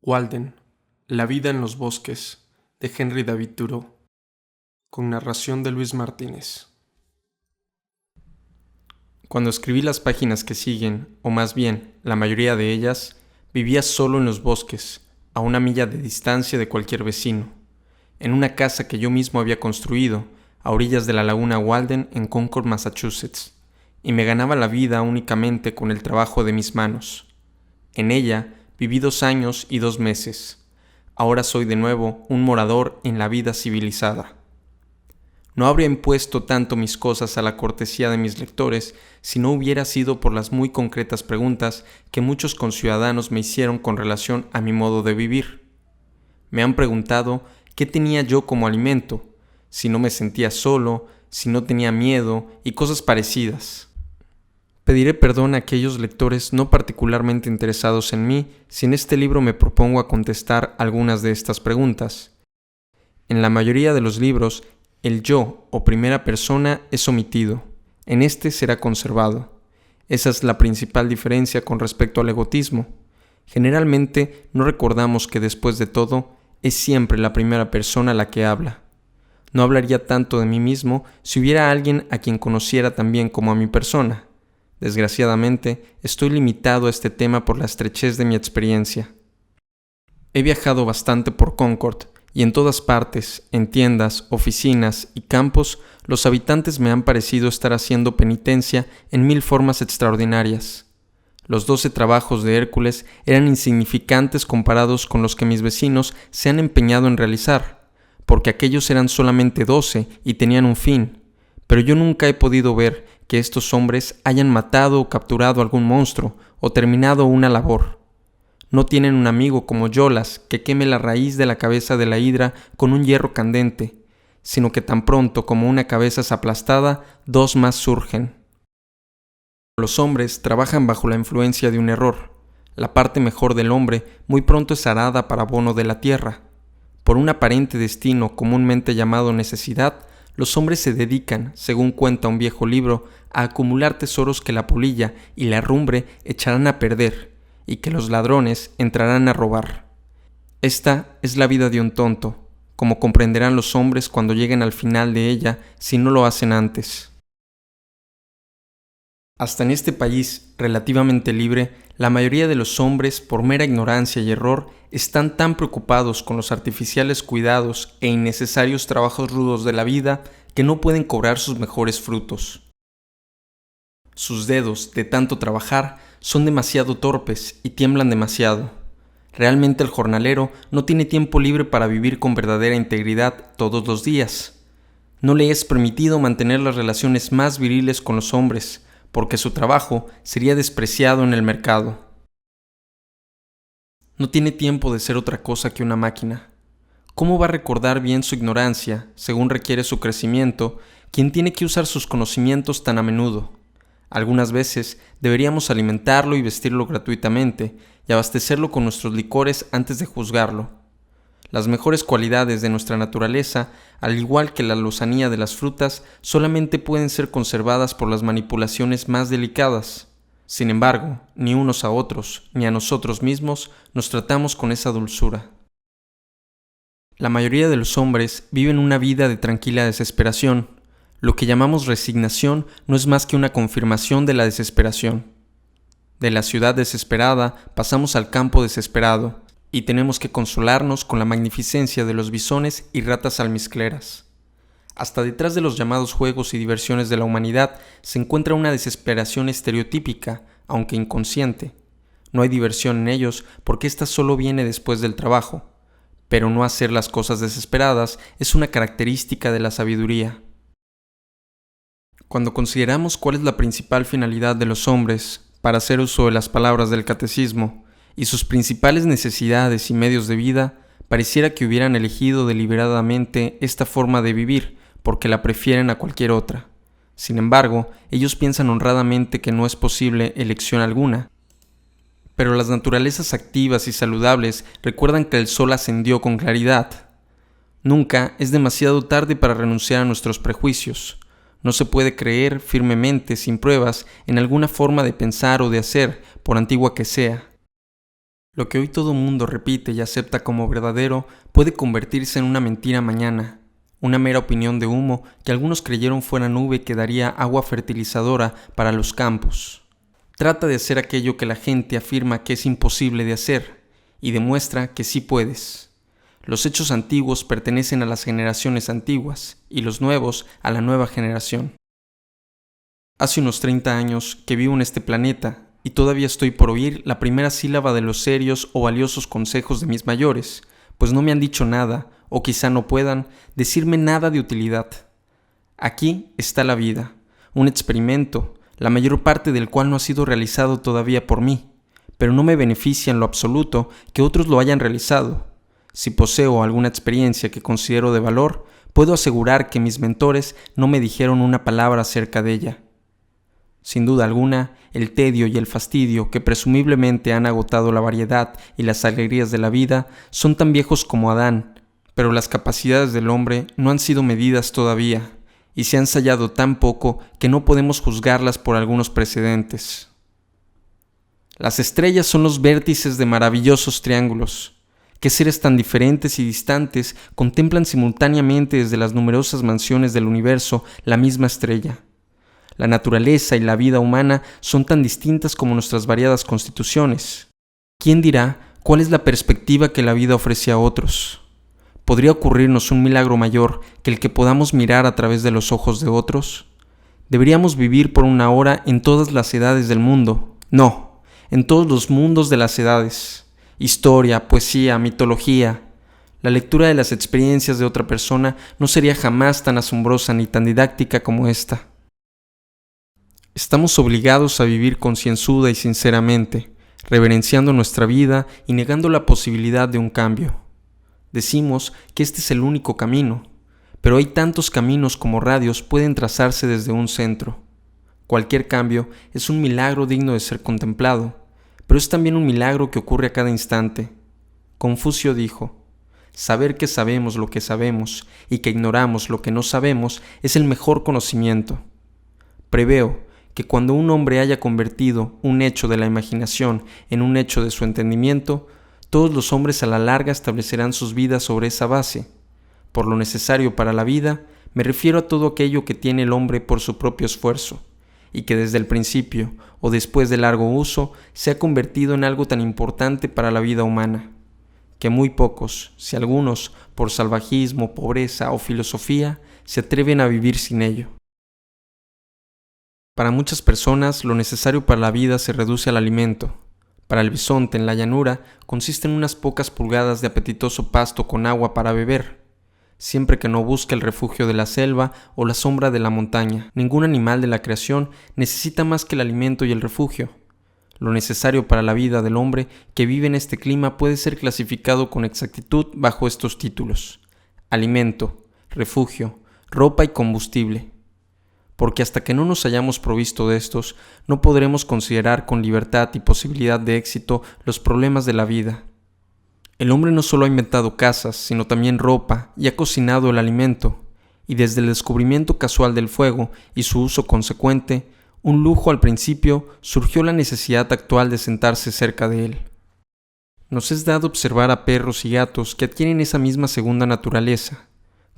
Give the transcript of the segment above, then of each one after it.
Walden, La vida en los bosques, de Henry David Thoreau, con narración de Luis Martínez. Cuando escribí las páginas que siguen, o más bien, la mayoría de ellas, vivía solo en los bosques, a 1 milla de distancia de cualquier vecino, en una casa que yo mismo había construido, a orillas de la laguna Walden en Concord, Massachusetts, y me ganaba la vida únicamente con el trabajo de mis manos. En ella viví 2 años y 2 meses. Ahora soy de nuevo un morador en la vida civilizada. No habría impuesto tanto mis cosas a la cortesía de mis lectores si no hubiera sido por las muy concretas preguntas que muchos conciudadanos me hicieron con relación a mi modo de vivir. Me han preguntado qué tenía yo como alimento, si no me sentía solo, si no tenía miedo y cosas parecidas. Pediré perdón a aquellos lectores no particularmente interesados en mí si en este libro me propongo a contestar algunas de estas preguntas. En la mayoría de los libros, el yo o primera persona es omitido, en este será conservado. Esa es la principal diferencia con respecto al egotismo. Generalmente no recordamos que después de todo, es siempre la primera persona la que habla. No hablaría tanto de mí mismo si hubiera alguien a quien conociera tan bien como a mi persona. Desgraciadamente, estoy limitado a este tema por la estrechez de mi experiencia. He viajado bastante por Concord, y en todas partes, en tiendas, oficinas y campos, los habitantes me han parecido estar haciendo penitencia en 1000 formas extraordinarias. Los 12 trabajos de Hércules eran insignificantes comparados con los que mis vecinos se han empeñado en realizar, porque aquellos eran solamente 12 y tenían un fin, pero yo nunca he podido ver que estos hombres hayan matado o capturado algún monstruo o terminado una labor. No tienen un amigo como Yolas que queme la raíz de la cabeza de la hidra con un hierro candente, sino que tan pronto como una cabeza es aplastada, 2 más surgen. Los hombres trabajan bajo la influencia de un error. La parte mejor del hombre muy pronto es arada para abono de la tierra. Por un aparente destino comúnmente llamado necesidad, los hombres se dedican, según cuenta un viejo libro, a acumular tesoros que la polilla y la herrumbre echarán a perder, y que los ladrones entrarán a robar. Esta es la vida de un tonto, como comprenderán los hombres cuando lleguen al final de ella si no lo hacen antes. Hasta en este país relativamente libre, la mayoría de los hombres, por mera ignorancia y error, están tan preocupados con los artificiales cuidados e innecesarios trabajos rudos de la vida que no pueden cobrar sus mejores frutos. Sus dedos, de tanto trabajar, son demasiado torpes y tiemblan demasiado. Realmente el jornalero no tiene tiempo libre para vivir con verdadera integridad todos los días. No le es permitido mantener las relaciones más viriles con los hombres, porque su trabajo sería despreciado en el mercado. No tiene tiempo de ser otra cosa que una máquina. ¿Cómo va a recordar bien su ignorancia, según requiere su crecimiento, quien tiene que usar sus conocimientos tan a menudo? Algunas veces deberíamos alimentarlo y vestirlo gratuitamente y abastecerlo con nuestros licores antes de juzgarlo. Las mejores cualidades de nuestra naturaleza, al igual que la lozanía de las frutas, solamente pueden ser conservadas por las manipulaciones más delicadas. Sin embargo, ni unos a otros, ni a nosotros mismos, nos tratamos con esa dulzura. La mayoría de los hombres viven una vida de tranquila desesperación. Lo que llamamos resignación no es más que una confirmación de la desesperación. De la ciudad desesperada pasamos al campo desesperado, y tenemos que consolarnos con la magnificencia de los bisones y ratas almizcleras. Hasta detrás de los llamados juegos y diversiones de la humanidad se encuentra una desesperación estereotípica, aunque inconsciente. No hay diversión en ellos porque ésta solo viene después del trabajo, pero no hacer las cosas desesperadas es una característica de la sabiduría. Cuando consideramos cuál es la principal finalidad de los hombres, para hacer uso de las palabras del catecismo, y sus principales necesidades y medios de vida, pareciera que hubieran elegido deliberadamente esta forma de vivir porque la prefieren a cualquier otra. Sin embargo, ellos piensan honradamente que no es posible elección alguna. Pero las naturalezas activas y saludables recuerdan que el sol ascendió con claridad. Nunca es demasiado tarde para renunciar a nuestros prejuicios. No se puede creer firmemente, sin pruebas, en alguna forma de pensar o de hacer, por antigua que sea. Lo que hoy todo mundo repite y acepta como verdadero puede convertirse en una mentira mañana, una mera opinión de humo que algunos creyeron fuera nube que daría agua fertilizadora para los campos. Trata de hacer aquello que la gente afirma que es imposible de hacer y demuestra que sí puedes. Los hechos antiguos pertenecen a las generaciones antiguas y los nuevos a la nueva generación. Hace unos 30 años que vivo en este planeta y todavía estoy por oír la primera sílaba de los serios o valiosos consejos de mis mayores, pues no me han dicho nada, o quizá no puedan, decirme nada de utilidad. Aquí está la vida, un experimento, la mayor parte del cual no ha sido realizado todavía por mí, pero no me beneficia en lo absoluto que otros lo hayan realizado. Si poseo alguna experiencia que considero de valor, puedo asegurar que mis mentores no me dijeron una palabra acerca de ella. Sin duda alguna, el tedio y el fastidio que presumiblemente han agotado la variedad y las alegrías de la vida son tan viejos como Adán, pero las capacidades del hombre no han sido medidas todavía y se han ensayado tan poco que no podemos juzgarlas por algunos precedentes. Las estrellas son los vértices de maravillosos triángulos. ¿Qué seres tan diferentes y distantes contemplan simultáneamente desde las numerosas mansiones del universo la misma estrella? La naturaleza y la vida humana son tan distintas como nuestras variadas constituciones. ¿Quién dirá cuál es la perspectiva que la vida ofrece a otros? ¿Podría ocurrirnos un milagro mayor que el que podamos mirar a través de los ojos de otros? ¿Deberíamos vivir por una hora en todas las edades del mundo? No, en todos los mundos de las edades. Historia, poesía, mitología. La lectura de las experiencias de otra persona no sería jamás tan asombrosa ni tan didáctica como esta. Estamos obligados a vivir concienzuda y sinceramente, reverenciando nuestra vida y negando la posibilidad de un cambio. Decimos que este es el único camino, pero hay tantos caminos como radios pueden trazarse desde un centro. Cualquier cambio es un milagro digno de ser contemplado, pero es también un milagro que ocurre a cada instante. Confucio dijo: saber que sabemos lo que sabemos y que ignoramos lo que no sabemos es el mejor conocimiento. Preveo que cuando un hombre haya convertido un hecho de la imaginación en un hecho de su entendimiento, todos los hombres a la larga establecerán sus vidas sobre esa base. Por lo necesario para la vida, me refiero a todo aquello que tiene el hombre por su propio esfuerzo, y que desde el principio o después de largo uso se ha convertido en algo tan importante para la vida humana, que muy pocos, si algunos, por salvajismo, pobreza o filosofía, se atreven a vivir sin ello. Para muchas personas, lo necesario para la vida se reduce al alimento. Para el bisonte en la llanura consiste en unas pocas pulgadas de apetitoso pasto con agua para beber, siempre que no busque el refugio de la selva o la sombra de la montaña. Ningún animal de la creación necesita más que el alimento y el refugio. Lo necesario para la vida del hombre que vive en este clima puede ser clasificado con exactitud bajo estos títulos: alimento, refugio, ropa y combustible. Porque hasta que no nos hayamos provisto de estos, no podremos considerar con libertad y posibilidad de éxito los problemas de la vida. El hombre no solo ha inventado casas, sino también ropa y ha cocinado el alimento, y desde el descubrimiento casual del fuego y su uso consecuente, un lujo al principio, surgió la necesidad actual de sentarse cerca de él. Nos es dado observar a perros y gatos que adquieren esa misma segunda naturaleza.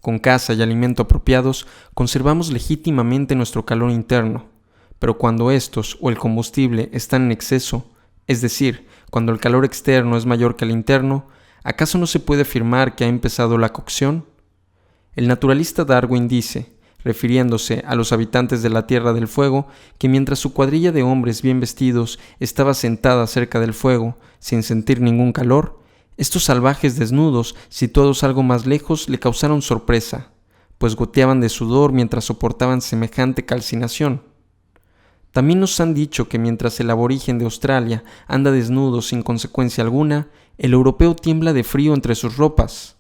Con caza y alimento apropiados, conservamos legítimamente nuestro calor interno, pero cuando estos o el combustible están en exceso, es decir, cuando el calor externo es mayor que el interno, ¿acaso no se puede afirmar que ha empezado la cocción? El naturalista Darwin dice, refiriéndose a los habitantes de la Tierra del Fuego, que mientras su cuadrilla de hombres bien vestidos estaba sentada cerca del fuego, sin sentir ningún calor, estos salvajes desnudos, situados algo más lejos, le causaron sorpresa, pues goteaban de sudor mientras soportaban semejante calcinación. También nos han dicho que mientras el aborigen de Australia anda desnudo sin consecuencia alguna, el europeo tiembla de frío entre sus ropas.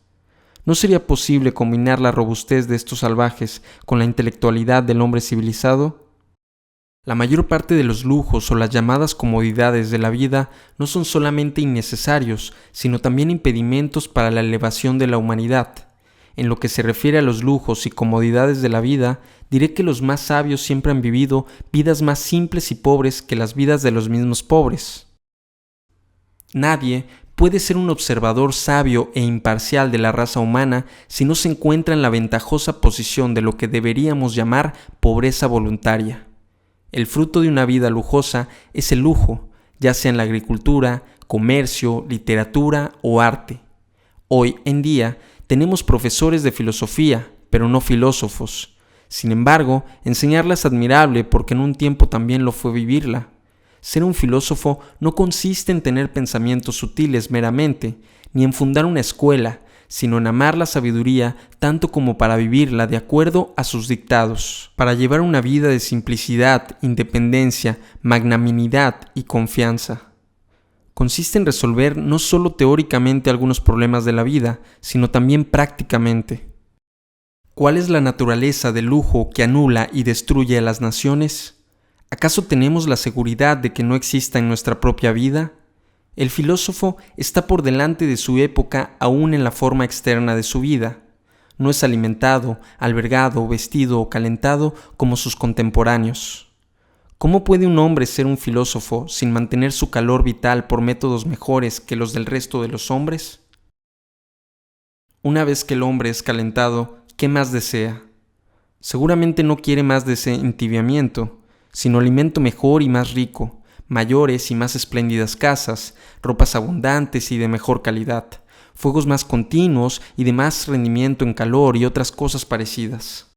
¿No sería posible combinar la robustez de estos salvajes con la intelectualidad del hombre civilizado? La mayor parte de los lujos o las llamadas comodidades de la vida no son solamente innecesarios, sino también impedimentos para la elevación de la humanidad. En lo que se refiere a los lujos y comodidades de la vida, diré que los más sabios siempre han vivido vidas más simples y pobres que las vidas de los mismos pobres. Nadie puede ser un observador sabio e imparcial de la raza humana si no se encuentra en la ventajosa posición de lo que deberíamos llamar pobreza voluntaria. El fruto de una vida lujosa es el lujo, ya sea en la agricultura, comercio, literatura o arte. Hoy en día tenemos profesores de filosofía, pero no filósofos. Sin embargo, enseñarla es admirable porque en un tiempo también lo fue vivirla. Ser un filósofo no consiste en tener pensamientos sutiles meramente, ni en fundar una escuela, sino en amar la sabiduría tanto como para vivirla de acuerdo a sus dictados, para llevar una vida de simplicidad, independencia, magnanimidad y confianza. Consiste en resolver no solo teóricamente algunos problemas de la vida, sino también prácticamente. ¿Cuál es la naturaleza del lujo que anula y destruye a las naciones? ¿Acaso tenemos la seguridad de que no exista en nuestra propia vida? El filósofo está por delante de su época aún en la forma externa de su vida. No es alimentado, albergado, vestido o calentado como sus contemporáneos. ¿Cómo puede un hombre ser un filósofo sin mantener su calor vital por métodos mejores que los del resto de los hombres? Una vez que el hombre es calentado, ¿qué más desea? Seguramente no quiere más de ese entibiamiento, sino alimento mejor y más rico, mayores y más espléndidas casas, ropas abundantes y de mejor calidad, fuegos más continuos y de más rendimiento en calor y otras cosas parecidas.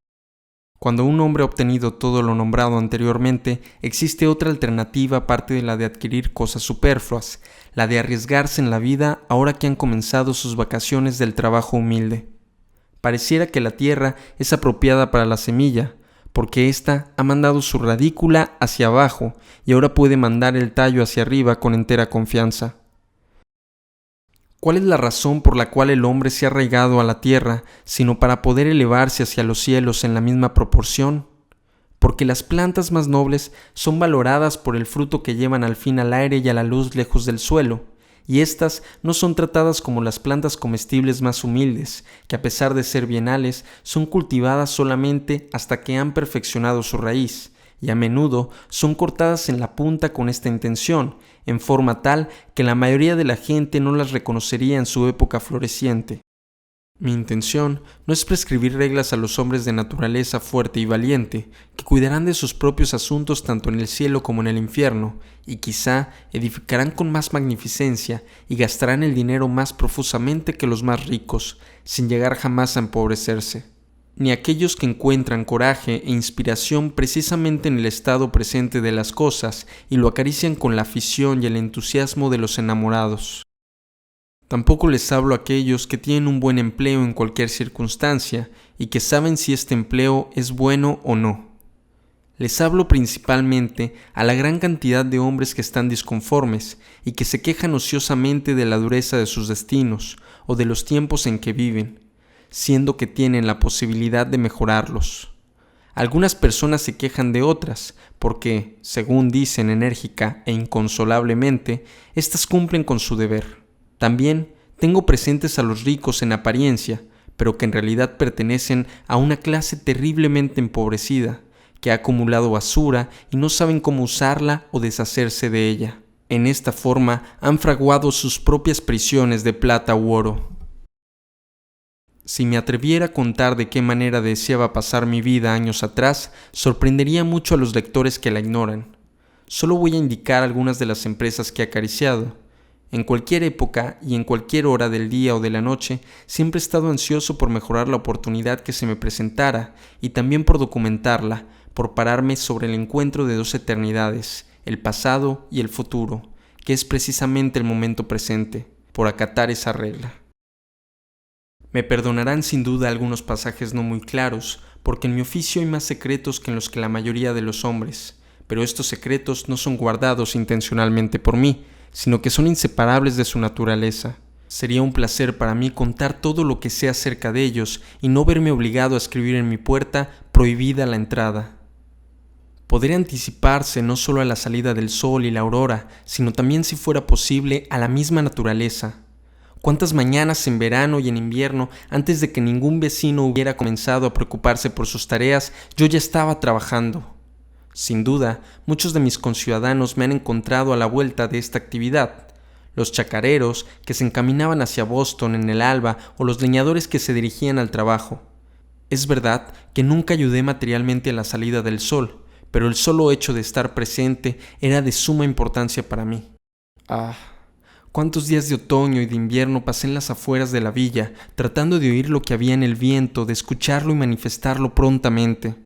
Cuando un hombre ha obtenido todo lo nombrado anteriormente, existe otra alternativa aparte de la de adquirir cosas superfluas, la de arriesgarse en la vida ahora que han comenzado sus vacaciones del trabajo humilde. Pareciera que la tierra es apropiada para la semilla, porque ésta ha mandado su radícula hacia abajo y ahora puede mandar el tallo hacia arriba con entera confianza. ¿Cuál es la razón por la cual el hombre se ha arraigado a la tierra, sino para poder elevarse hacia los cielos en la misma proporción? Porque las plantas más nobles son valoradas por el fruto que llevan al fin al aire y a la luz lejos del suelo, y éstas no son tratadas como las plantas comestibles más humildes, que a pesar de ser bienales, son cultivadas solamente hasta que han perfeccionado su raíz, y a menudo son cortadas en la punta con esta intención, en forma tal que la mayoría de la gente no las reconocería en su época floreciente. Mi intención no es prescribir reglas a los hombres de naturaleza fuerte y valiente, que cuidarán de sus propios asuntos tanto en el cielo como en el infierno, y quizá edificarán con más magnificencia y gastarán el dinero más profusamente que los más ricos, sin llegar jamás a empobrecerse. Ni aquellos que encuentran coraje e inspiración precisamente en el estado presente de las cosas y lo acarician con la afición y el entusiasmo de los enamorados. Tampoco les hablo a aquellos que tienen un buen empleo en cualquier circunstancia y que saben si este empleo es bueno o no. Les hablo principalmente a la gran cantidad de hombres que están disconformes y que se quejan ociosamente de la dureza de sus destinos o de los tiempos en que viven, siendo que tienen la posibilidad de mejorarlos. Algunas personas se quejan de otras porque, según dicen enérgica e inconsolablemente, éstas cumplen con su deber. También tengo presentes a los ricos en apariencia, pero que en realidad pertenecen a una clase terriblemente empobrecida, que ha acumulado basura y no saben cómo usarla o deshacerse de ella. En esta forma han fraguado sus propias prisiones de plata u oro. Si me atreviera a contar de qué manera deseaba pasar mi vida años atrás, sorprendería mucho a los lectores que la ignoran. Solo voy a indicar algunas de las empresas que he acariciado. En cualquier época y en cualquier hora del día o de la noche, siempre he estado ansioso por mejorar la oportunidad que se me presentara y también por documentarla, por pararme sobre el encuentro de dos eternidades, el pasado y el futuro, que es precisamente el momento presente, por acatar esa regla. Me perdonarán sin duda algunos pasajes no muy claros, porque en mi oficio hay más secretos que en los que la mayoría de los hombres, pero estos secretos no son guardados intencionalmente por mí, sino que son inseparables de su naturaleza. Sería un placer para mí contar todo lo que sé acerca de ellos y no verme obligado a escribir en mi puerta prohibida la entrada. Podría anticiparse no solo a la salida del sol y la aurora, sino también, si fuera posible, a la misma naturaleza. ¿Cuántas mañanas en verano y en invierno, antes de que ningún vecino hubiera comenzado a preocuparse por sus tareas, yo ya estaba trabajando? Sin duda, muchos de mis conciudadanos me han encontrado a la vuelta de esta actividad. los chacareros que se encaminaban hacia Boston en el alba o los leñadores que se dirigían al trabajo. Es verdad que nunca ayudé materialmente a la salida del sol, pero el solo hecho de estar presente era de suma importancia para mí. Cuántos días de otoño y de invierno pasé en las afueras de la villa, tratando de oír lo que había en el viento, de escucharlo y manifestarlo prontamente.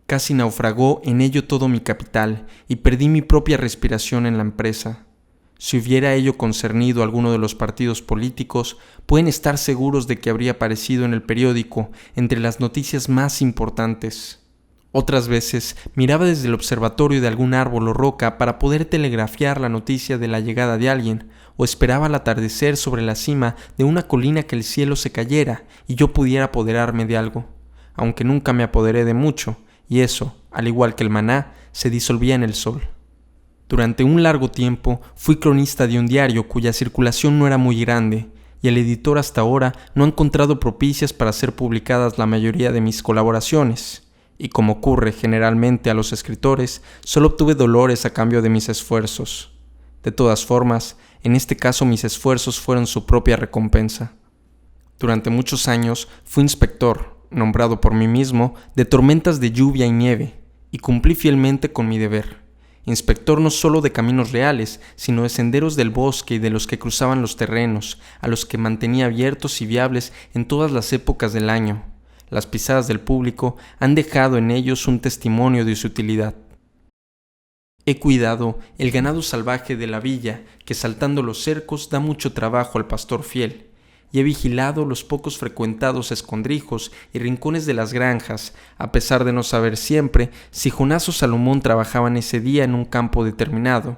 Casi naufragó en ello todo mi capital y perdí mi propia respiración en la empresa. Si hubiera ello concernido a alguno de los partidos políticos, pueden estar seguros de que habría aparecido en el periódico entre las noticias más importantes. Otras veces miraba desde el observatorio de algún árbol o roca para poder telegrafiar la noticia de la llegada de alguien, o esperaba al atardecer sobre la cima de una colina que el cielo se cayera y yo pudiera apoderarme de algo, aunque nunca me apoderé de mucho, y eso, al igual que el maná, se disolvía en el sol. Durante un largo tiempo fui cronista de un diario cuya circulación no era muy grande, y el editor hasta ahora no ha encontrado propicias para ser publicadas la mayoría de mis colaboraciones, y como ocurre generalmente a los escritores, solo obtuve dolores a cambio de mis esfuerzos. De todas formas, en este caso mis esfuerzos fueron su propia recompensa. Durante muchos años fui inspector, nombrado por mí mismo, de tormentas de lluvia y nieve, y cumplí fielmente con mi deber. Inspector no solo de caminos reales, sino de senderos del bosque y de los que cruzaban los terrenos, a los que mantenía abiertos y viables en todas las épocas del año. Las pisadas del público han dejado en ellos un testimonio de su utilidad. He cuidado el ganado salvaje de la villa, que saltando los cercos da mucho trabajo al pastor fiel, y he vigilado los pocos frecuentados escondrijos y rincones de las granjas, a pesar de no saber siempre si Jonás o Salomón trabajaban ese día en un campo determinado.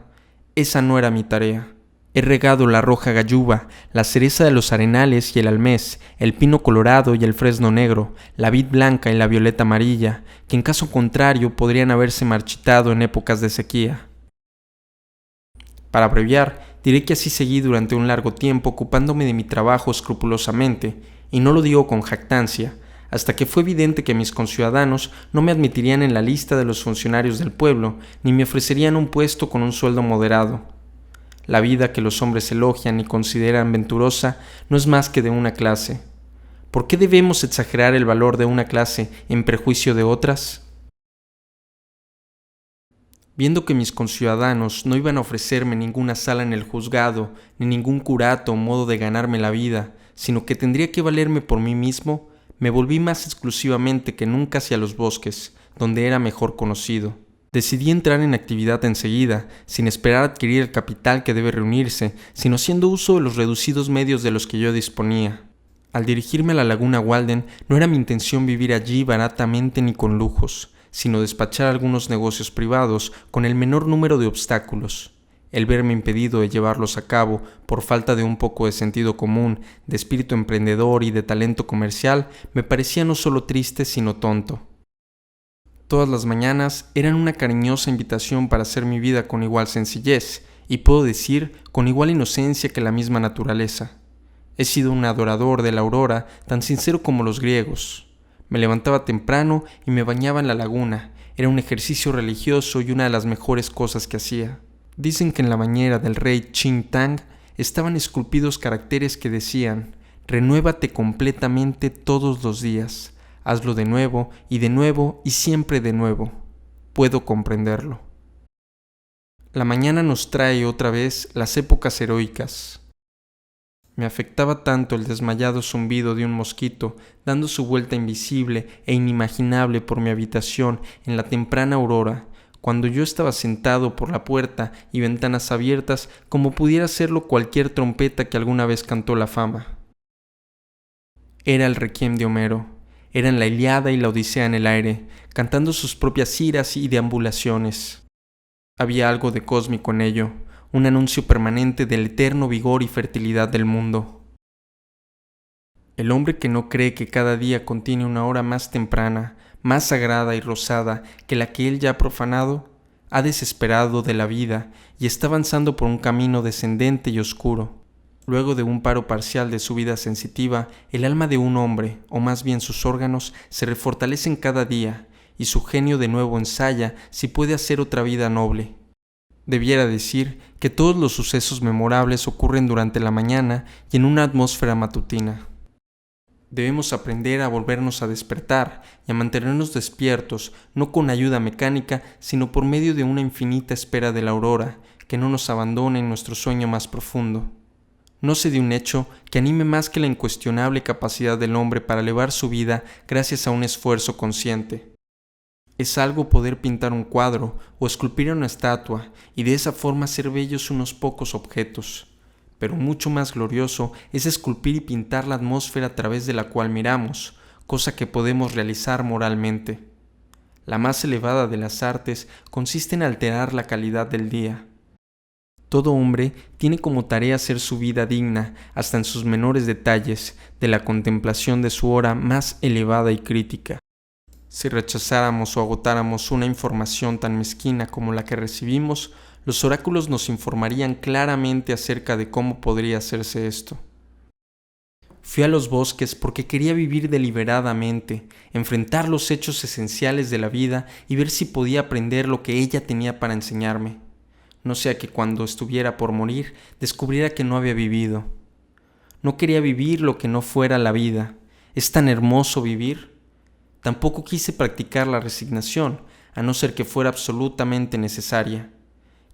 Esa no era mi tarea. He regado la roja galluva, la cereza de los arenales y el almés, el pino colorado y el fresno negro, la vid blanca y la violeta amarilla, que en caso contrario podrían haberse marchitado en épocas de sequía. Para abreviar, diré que así seguí durante un largo tiempo ocupándome de mi trabajo escrupulosamente, y no lo digo con jactancia, hasta que fue evidente que mis conciudadanos no me admitirían en la lista de los funcionarios del pueblo, ni me ofrecerían un puesto con un sueldo moderado. La vida que los hombres elogian y consideran venturosa no es más que de una clase. ¿Por qué debemos exagerar el valor de una clase en perjuicio de otras? Viendo que mis conciudadanos no iban a ofrecerme ninguna sala en el juzgado, ni ningún curato o modo de ganarme la vida, sino que tendría que valerme por mí mismo, me volví más exclusivamente que nunca hacia los bosques, donde era mejor conocido. Decidí entrar en actividad enseguida, sin esperar adquirir el capital que debe reunirse, sino haciendo uso de los reducidos medios de los que yo disponía. Al dirigirme a la laguna Walden, no era mi intención vivir allí baratamente ni con lujos, sino despachar algunos negocios privados con el menor número de obstáculos. El verme impedido de llevarlos a cabo por falta de un poco de sentido común, de espíritu emprendedor y de talento comercial, me parecía no solo triste, sino tonto. Todas las mañanas eran una cariñosa invitación para hacer mi vida con igual sencillez, y puedo decir con igual inocencia que la misma naturaleza. He sido un adorador de la aurora, tan sincero como los griegos. Me levantaba temprano y me bañaba en la laguna. Era un ejercicio religioso y una de las mejores cosas que hacía. Dicen que en la bañera del rey Ching Tang estaban esculpidos caracteres que decían: «Renuévate completamente todos los días. Hazlo de nuevo y siempre de nuevo». Puedo comprenderlo. La mañana nos trae otra vez las épocas heroicas. Me afectaba tanto el desmayado zumbido de un mosquito dando su vuelta invisible e inimaginable por mi habitación en la temprana aurora, cuando yo estaba sentado por la puerta y ventanas abiertas como pudiera hacerlo cualquier trompeta que alguna vez cantó la fama. Era el requiem de Homero. Eran la Ilíada y la Odisea en el aire, cantando sus propias iras y deambulaciones. Había algo de cósmico en ello, un anuncio permanente del eterno vigor y fertilidad del mundo. El hombre que no cree que cada día contiene una hora más temprana, más sagrada y rosada que la que él ya ha profanado, ha desesperado de la vida y está avanzando por un camino descendente y oscuro. Luego de un paro parcial de su vida sensitiva, el alma de un hombre, o más bien sus órganos, se refortalecen cada día, y su genio de nuevo ensaya si puede hacer otra vida noble. Debiera decir que todos los sucesos memorables ocurren durante la mañana y en una atmósfera matutina. Debemos aprender a volvernos a despertar y a mantenernos despiertos, no con ayuda mecánica, sino por medio de una infinita espera de la aurora, que no nos abandone en nuestro sueño más profundo. No sé de un hecho que anime más que la incuestionable capacidad del hombre para elevar su vida gracias a un esfuerzo consciente. Es algo poder pintar un cuadro o esculpir una estatua y de esa forma hacer bellos unos pocos objetos. Pero mucho más glorioso es esculpir y pintar la atmósfera a través de la cual miramos, cosa que podemos realizar moralmente. La más elevada de las artes consiste en alterar la calidad del día. Todo hombre tiene como tarea hacer su vida digna, hasta en sus menores detalles, de la contemplación de su hora más elevada y crítica. Si rechazáramos o agotáramos una información tan mezquina como la que recibimos, los oráculos nos informarían claramente acerca de cómo podría hacerse esto. Fui a los bosques porque quería vivir deliberadamente, enfrentar los hechos esenciales de la vida y ver si podía aprender lo que ella tenía para enseñarme. No sea que cuando estuviera por morir, descubriera que no había vivido. No quería vivir lo que no fuera la vida. ¿Es tan hermoso vivir? Tampoco quise practicar la resignación, a no ser que fuera absolutamente necesaria.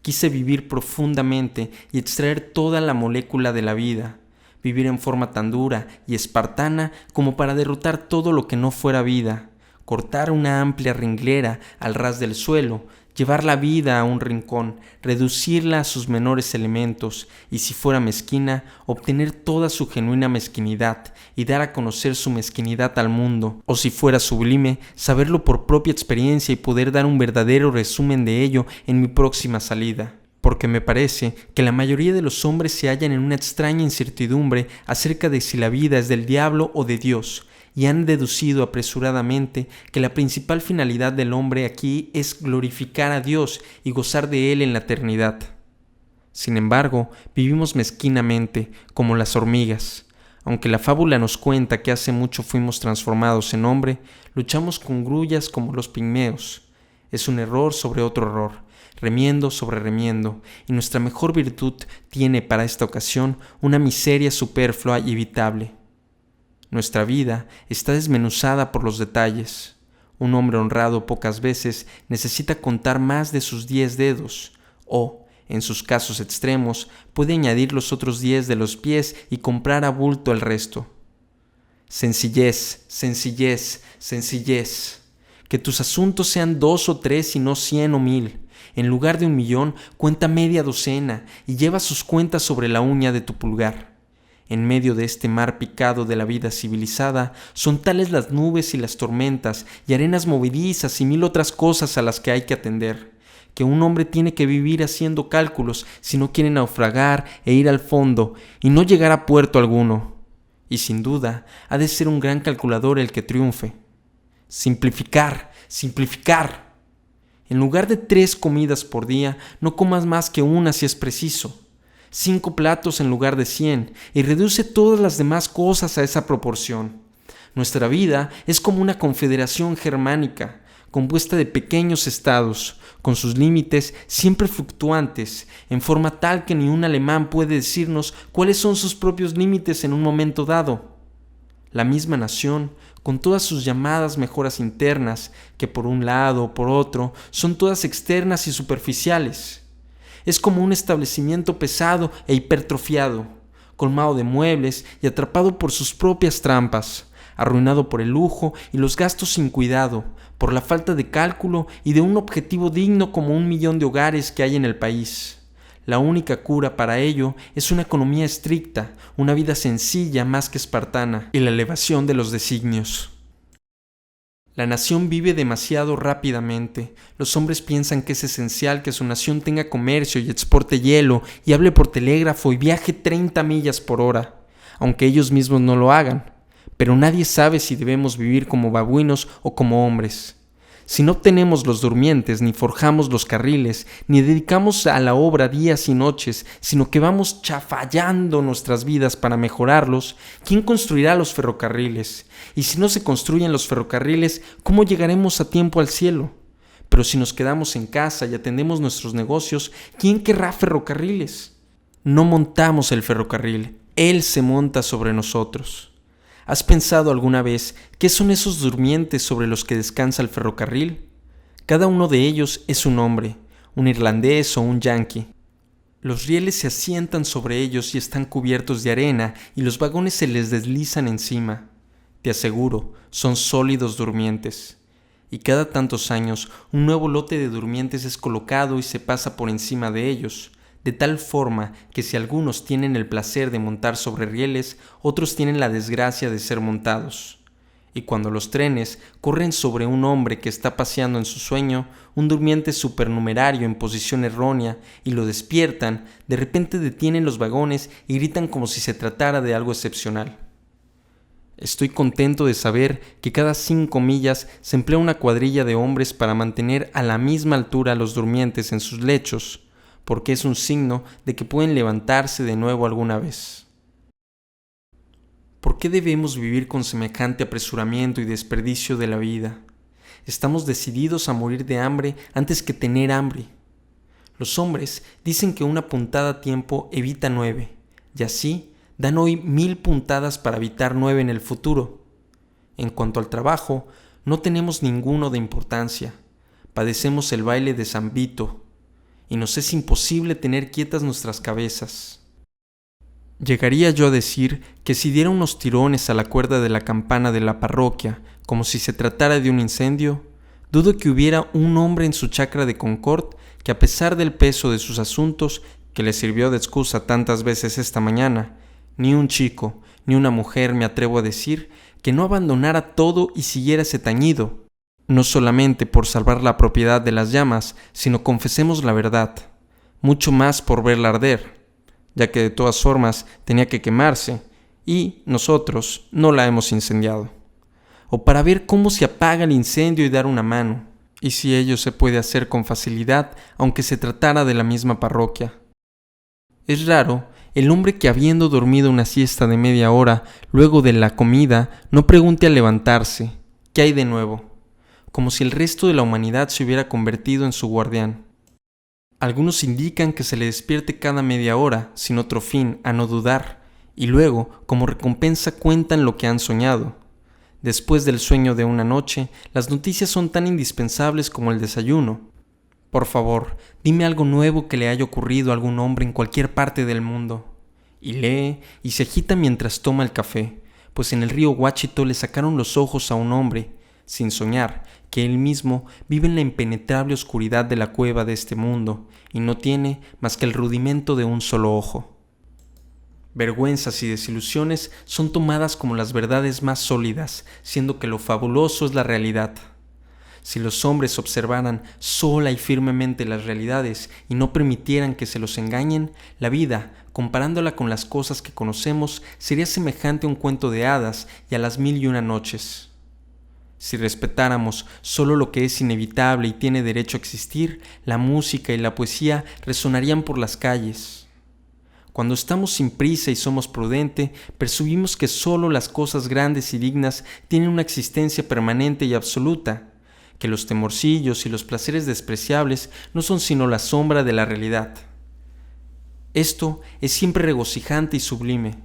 Quise vivir profundamente y extraer toda la molécula de la vida, vivir en forma tan dura y espartana como para derrotar todo lo que no fuera vida, cortar una amplia renglera al ras del suelo, llevar la vida a un rincón, reducirla a sus menores elementos y, si fuera mezquina, obtener toda su genuina mezquinidad y dar a conocer su mezquinidad al mundo, o si fuera sublime, saberlo por propia experiencia y poder dar un verdadero resumen de ello en mi próxima salida. Porque me parece que la mayoría de los hombres se hallan en una extraña incertidumbre acerca de si la vida es del diablo o de Dios, y han deducido apresuradamente que la principal finalidad del hombre aquí es glorificar a Dios y gozar de Él en la eternidad. Sin embargo, vivimos mezquinamente, como las hormigas. Aunque la fábula nos cuenta que hace mucho fuimos transformados en hombre, luchamos con grullas como los pigmeos. Es un error sobre otro error, remiendo sobre remiendo, y nuestra mejor virtud tiene para esta ocasión una miseria superflua y evitable. Nuestra vida está desmenuzada por los detalles. Un hombre honrado pocas veces necesita contar más de sus 10 dedos, o, en sus casos extremos, puede añadir los otros 10 de los pies y comprar a bulto el resto. Sencillez, sencillez, sencillez. Que tus asuntos sean 2 o 3 y no 100 o 1000. En lugar de 1.000.000, cuenta media docena y lleva sus cuentas sobre la uña de tu pulgar. En medio de este mar picado de la vida civilizada, son tales las nubes y las tormentas y arenas movedizas y 1000 otras cosas a las que hay que atender, que un hombre tiene que vivir haciendo cálculos si no quiere naufragar e ir al fondo y no llegar a puerto alguno. Y sin duda, ha de ser un gran calculador el que triunfe. Simplificar, simplificar. En lugar de 3 comidas por día, no comas más que una si es preciso. 5 platos en lugar de 100, y reduce todas las demás cosas a esa proporción. Nuestra vida es como una confederación germánica, compuesta de pequeños estados, con sus límites siempre fluctuantes, en forma tal que ni un alemán puede decirnos cuáles son sus propios límites en un momento dado. La misma nación, con todas sus llamadas mejoras internas, que por un lado o por otro son todas externas y superficiales. Es como un establecimiento pesado e hipertrofiado, colmado de muebles y atrapado por sus propias trampas, arruinado por el lujo y los gastos sin cuidado, por la falta de cálculo y de un objetivo digno como 1.000.000 de hogares que hay en el país. La única cura para ello es una economía estricta, una vida sencilla más que espartana y la elevación de los designios. La nación vive demasiado rápidamente. Los hombres piensan que es esencial que su nación tenga comercio y exporte hielo y hable por telégrafo y viaje 30 millas por hora, aunque ellos mismos no lo hagan. Pero nadie sabe si debemos vivir como babuinos o como hombres. Si no obtenemos los durmientes, ni forjamos los carriles, ni dedicamos a la obra días y noches, sino que vamos chafallando nuestras vidas para mejorarlos, ¿quién construirá los ferrocarriles? Y si no se construyen los ferrocarriles, ¿cómo llegaremos a tiempo al cielo? pero si nos quedamos en casa y atendemos nuestros negocios, ¿quién querrá ferrocarriles? No montamos el ferrocarril, él se monta sobre nosotros. ¿Has pensado alguna vez qué son esos durmientes sobre los que descansa el ferrocarril? Cada uno de ellos es un hombre, un irlandés o un yanqui. Los rieles se asientan sobre ellos y están cubiertos de arena y los vagones se les deslizan encima. Te aseguro, son sólidos durmientes. Y cada tantos años un nuevo lote de durmientes es colocado y se pasa por encima de ellos, de tal forma que si algunos tienen el placer de montar sobre rieles, otros tienen la desgracia de ser montados. Y cuando los trenes corren sobre un hombre que está paseando en su sueño, un durmiente supernumerario en posición errónea, y lo despiertan, de repente detienen los vagones y gritan como si se tratara de algo excepcional. Estoy contento de saber que cada 5 millas se emplea una cuadrilla de hombres para mantener a la misma altura a los durmientes en sus lechos, porque es un signo de que pueden levantarse de nuevo alguna vez. ¿Por qué debemos vivir con semejante apresuramiento y desperdicio de la vida? Estamos decididos a morir de hambre antes que tener hambre. Los hombres dicen que una puntada a tiempo evita 9, y así dan hoy 1000 puntadas para evitar 9 en el futuro. En cuanto al trabajo, no tenemos ninguno de importancia. Padecemos el baile de San Vito, y nos es imposible tener quietas nuestras cabezas. Llegaría yo a decir que si diera unos tirones a la cuerda de la campana de la parroquia, como si se tratara de un incendio, dudo que hubiera un hombre en su chacra de Concord que, a pesar del peso de sus asuntos, que le sirvió de excusa tantas veces esta mañana, ni un chico, ni una mujer, me atrevo a decir, que no abandonara todo y siguiera ese tañido, no solamente por salvar la propiedad de las llamas, sino, confesemos la verdad, mucho más por verla arder, ya que de todas formas tenía que quemarse, y nosotros no la hemos incendiado. O para ver cómo se apaga el incendio y dar una mano, y si ello se puede hacer con facilidad, aunque se tratara de la misma parroquia. Es raro el hombre que, habiendo dormido una siesta de media hora luego de la comida, no pregunte al levantarse, ¿qué hay de nuevo?, como si el resto de la humanidad se hubiera convertido en su guardián. Algunos indican que se le despierte cada media hora, sin otro fin, a no dudar, y luego, como recompensa, cuentan lo que han soñado. Después del sueño de una noche, las noticias son tan indispensables como el desayuno. Por favor, dime algo nuevo que le haya ocurrido a algún hombre en cualquier parte del mundo. Y lee y se agita mientras toma el café, pues en el río Wachito le sacaron los ojos a un hombre, sin soñar que él mismo vive en la impenetrable oscuridad de la cueva de este mundo y no tiene más que el rudimento de un solo ojo. Vergüenzas y desilusiones son tomadas como las verdades más sólidas, siendo que lo fabuloso es la realidad. Si los hombres observaran sola y firmemente las realidades y no permitieran que se los engañen, la vida, comparándola con las cosas que conocemos, sería semejante a un cuento de hadas y a las 1001 noches. Si respetáramos solo lo que es inevitable y tiene derecho a existir, la música y la poesía resonarían por las calles. Cuando estamos sin prisa y somos prudentes, percibimos que solo las cosas grandes y dignas tienen una existencia permanente y absoluta, que los temorcillos y los placeres despreciables no son sino la sombra de la realidad. Esto es siempre regocijante y sublime.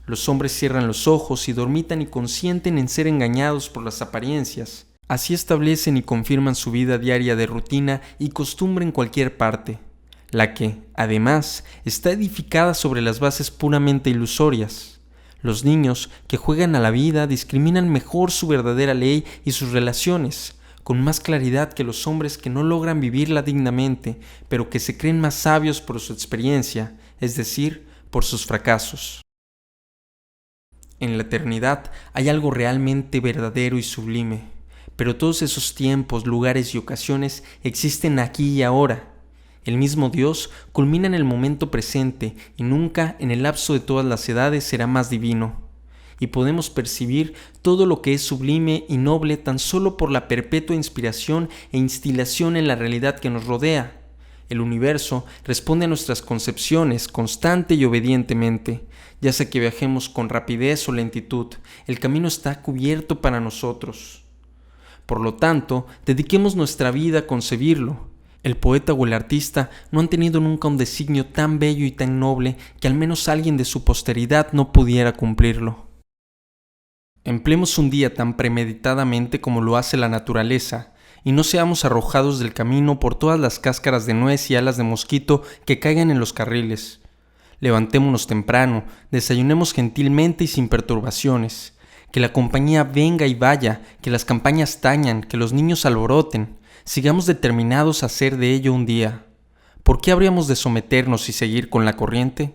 Los hombres cierran los ojos y dormitan y consienten en ser engañados por las apariencias. Así establecen y confirman su vida diaria de rutina y costumbre en cualquier parte, la que, además, está edificada sobre las bases puramente ilusorias. Los niños que juegan a la vida discriminan mejor su verdadera ley y sus relaciones, con más claridad que los hombres que no logran vivirla dignamente, pero que se creen más sabios por su experiencia, es decir, por sus fracasos. En la eternidad hay algo realmente verdadero y sublime, pero todos esos tiempos, lugares y ocasiones existen aquí y ahora. El mismo Dios culmina en el momento presente y nunca en el lapso de todas las edades será más divino. Y podemos percibir todo lo que es sublime y noble tan solo por la perpetua inspiración e instilación en la realidad que nos rodea. El universo responde a nuestras concepciones constante y obedientemente. Ya sea que viajemos con rapidez o lentitud, el camino está cubierto para nosotros. Por lo tanto, dediquemos nuestra vida a concebirlo. El poeta o el artista no han tenido nunca un designio tan bello y tan noble que al menos alguien de su posteridad no pudiera cumplirlo. Empleemos un día tan premeditadamente como lo hace la naturaleza, y no seamos arrojados del camino por todas las cáscaras de nuez y alas de mosquito que caigan en los carriles. Levantémonos temprano, desayunemos gentilmente y sin perturbaciones. Que la compañía venga y vaya, que las campañas tañan, que los niños alboroten. Sigamos determinados a hacer de ello un día. ¿Por qué habríamos de someternos y seguir con la corriente?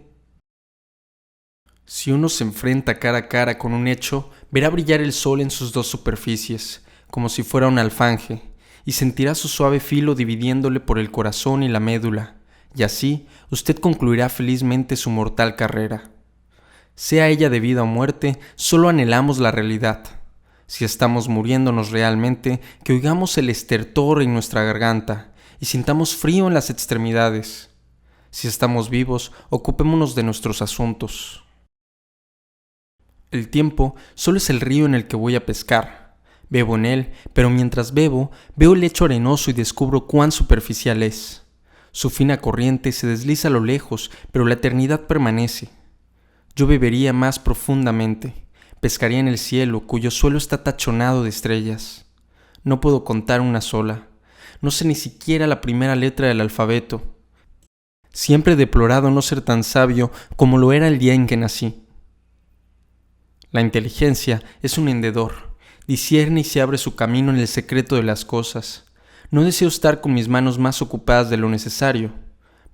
Si uno se enfrenta cara a cara con un hecho, verá brillar el sol en sus dos superficies, como si fuera un alfanje, y sentirá su suave filo dividiéndole por el corazón y la médula, y así usted concluirá felizmente su mortal carrera. Sea ella de vida o muerte, solo anhelamos la realidad. Si estamos muriéndonos realmente, que oigamos el estertor en nuestra garganta y sintamos frío en las extremidades. Si estamos vivos, ocupémonos de nuestros asuntos. El tiempo solo es el río en el que voy a pescar. Bebo en él, pero mientras bebo, veo el lecho arenoso y descubro cuán superficial es. Su fina corriente se desliza a lo lejos, pero la eternidad permanece. Yo bebería más profundamente. Pescaría en el cielo, cuyo suelo está tachonado de estrellas. No puedo contar una sola. No sé ni siquiera la primera letra del alfabeto. Siempre he deplorado no ser tan sabio como lo era el día en que nací. La inteligencia es un hendedor. Discierne y se abre su camino en el secreto de las cosas. No deseo estar con mis manos más ocupadas de lo necesario.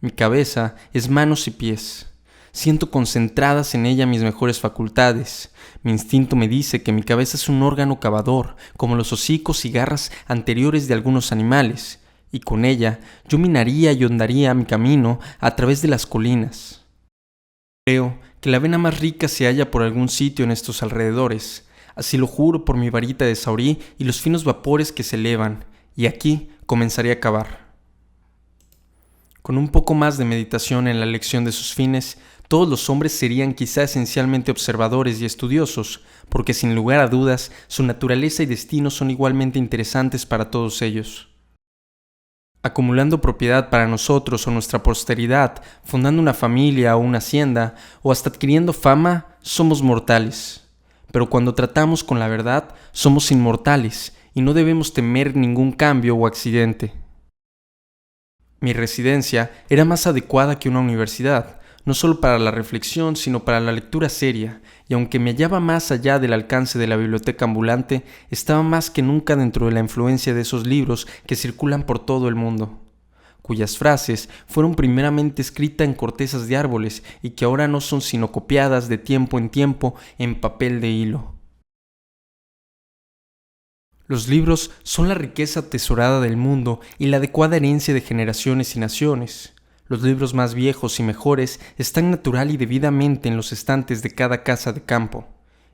Mi cabeza es manos y pies. Siento concentradas en ella mis mejores facultades. Mi instinto me dice que mi cabeza es un órgano cavador, como los hocicos y garras anteriores de algunos animales, y con ella yo minaría y hondaría mi camino a través de las colinas. Creo que la vena más rica se halla por algún sitio en estos alrededores, así lo juro por mi varita de saurí y los finos vapores que se elevan, y aquí comenzaré a cavar. Con un poco más de meditación en la elección de sus fines, todos los hombres serían quizá esencialmente observadores y estudiosos, porque sin lugar a dudas su naturaleza y destino son igualmente interesantes para todos ellos. Acumulando propiedad para nosotros o nuestra posteridad, fundando una familia o una hacienda, o hasta adquiriendo fama, somos mortales. Pero cuando tratamos con la verdad, somos inmortales y no debemos temer ningún cambio o accidente. Mi residencia era más adecuada que una universidad, no solo para la reflexión, sino para la lectura seria, y aunque me hallaba más allá del alcance de la biblioteca ambulante, estaba más que nunca dentro de la influencia de esos libros que circulan por todo el mundo, cuyas frases fueron primeramente escritas en cortezas de árboles y que ahora no son sino copiadas de tiempo en tiempo en papel de hilo. Los libros son la riqueza atesorada del mundo y la adecuada herencia de generaciones y naciones. Los libros más viejos y mejores están natural y debidamente en los estantes de cada casa de campo.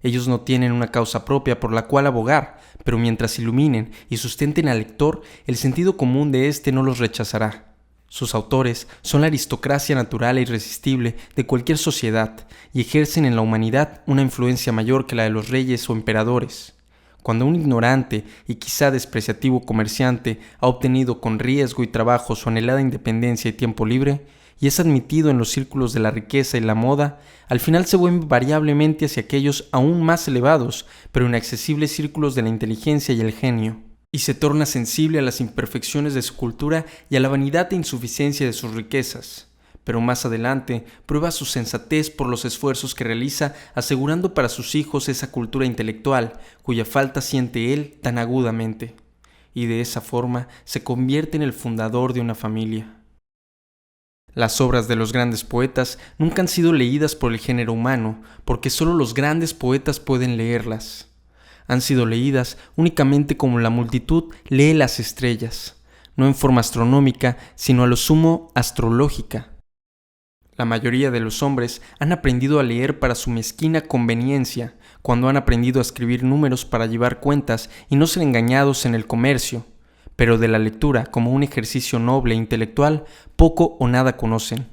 Ellos no tienen una causa propia por la cual abogar, pero mientras iluminen y sustenten al lector, el sentido común de éste no los rechazará. Sus autores son la aristocracia natural e irresistible de cualquier sociedad y ejercen en la humanidad una influencia mayor que la de los reyes o emperadores. Cuando un ignorante y quizá despreciativo comerciante ha obtenido con riesgo y trabajo su anhelada independencia y tiempo libre, y es admitido en los círculos de la riqueza y la moda, al final se vuelve variablemente hacia aquellos aún más elevados, pero inaccesibles círculos de la inteligencia y el genio, y se torna sensible a las imperfecciones de su cultura y a la vanidad e insuficiencia de sus riquezas. Pero más adelante prueba su sensatez por los esfuerzos que realiza asegurando para sus hijos esa cultura intelectual cuya falta siente él tan agudamente, y de esa forma se convierte en el fundador de una familia. Las obras de los grandes poetas nunca han sido leídas por el género humano, porque solo los grandes poetas pueden leerlas. Han sido leídas únicamente como la multitud lee las estrellas, no en forma astronómica, sino a lo sumo astrológica. La mayoría de los hombres han aprendido a leer para su mezquina conveniencia, cuando han aprendido a escribir números para llevar cuentas y no ser engañados en el comercio, pero de la lectura como un ejercicio noble e intelectual poco o nada conocen.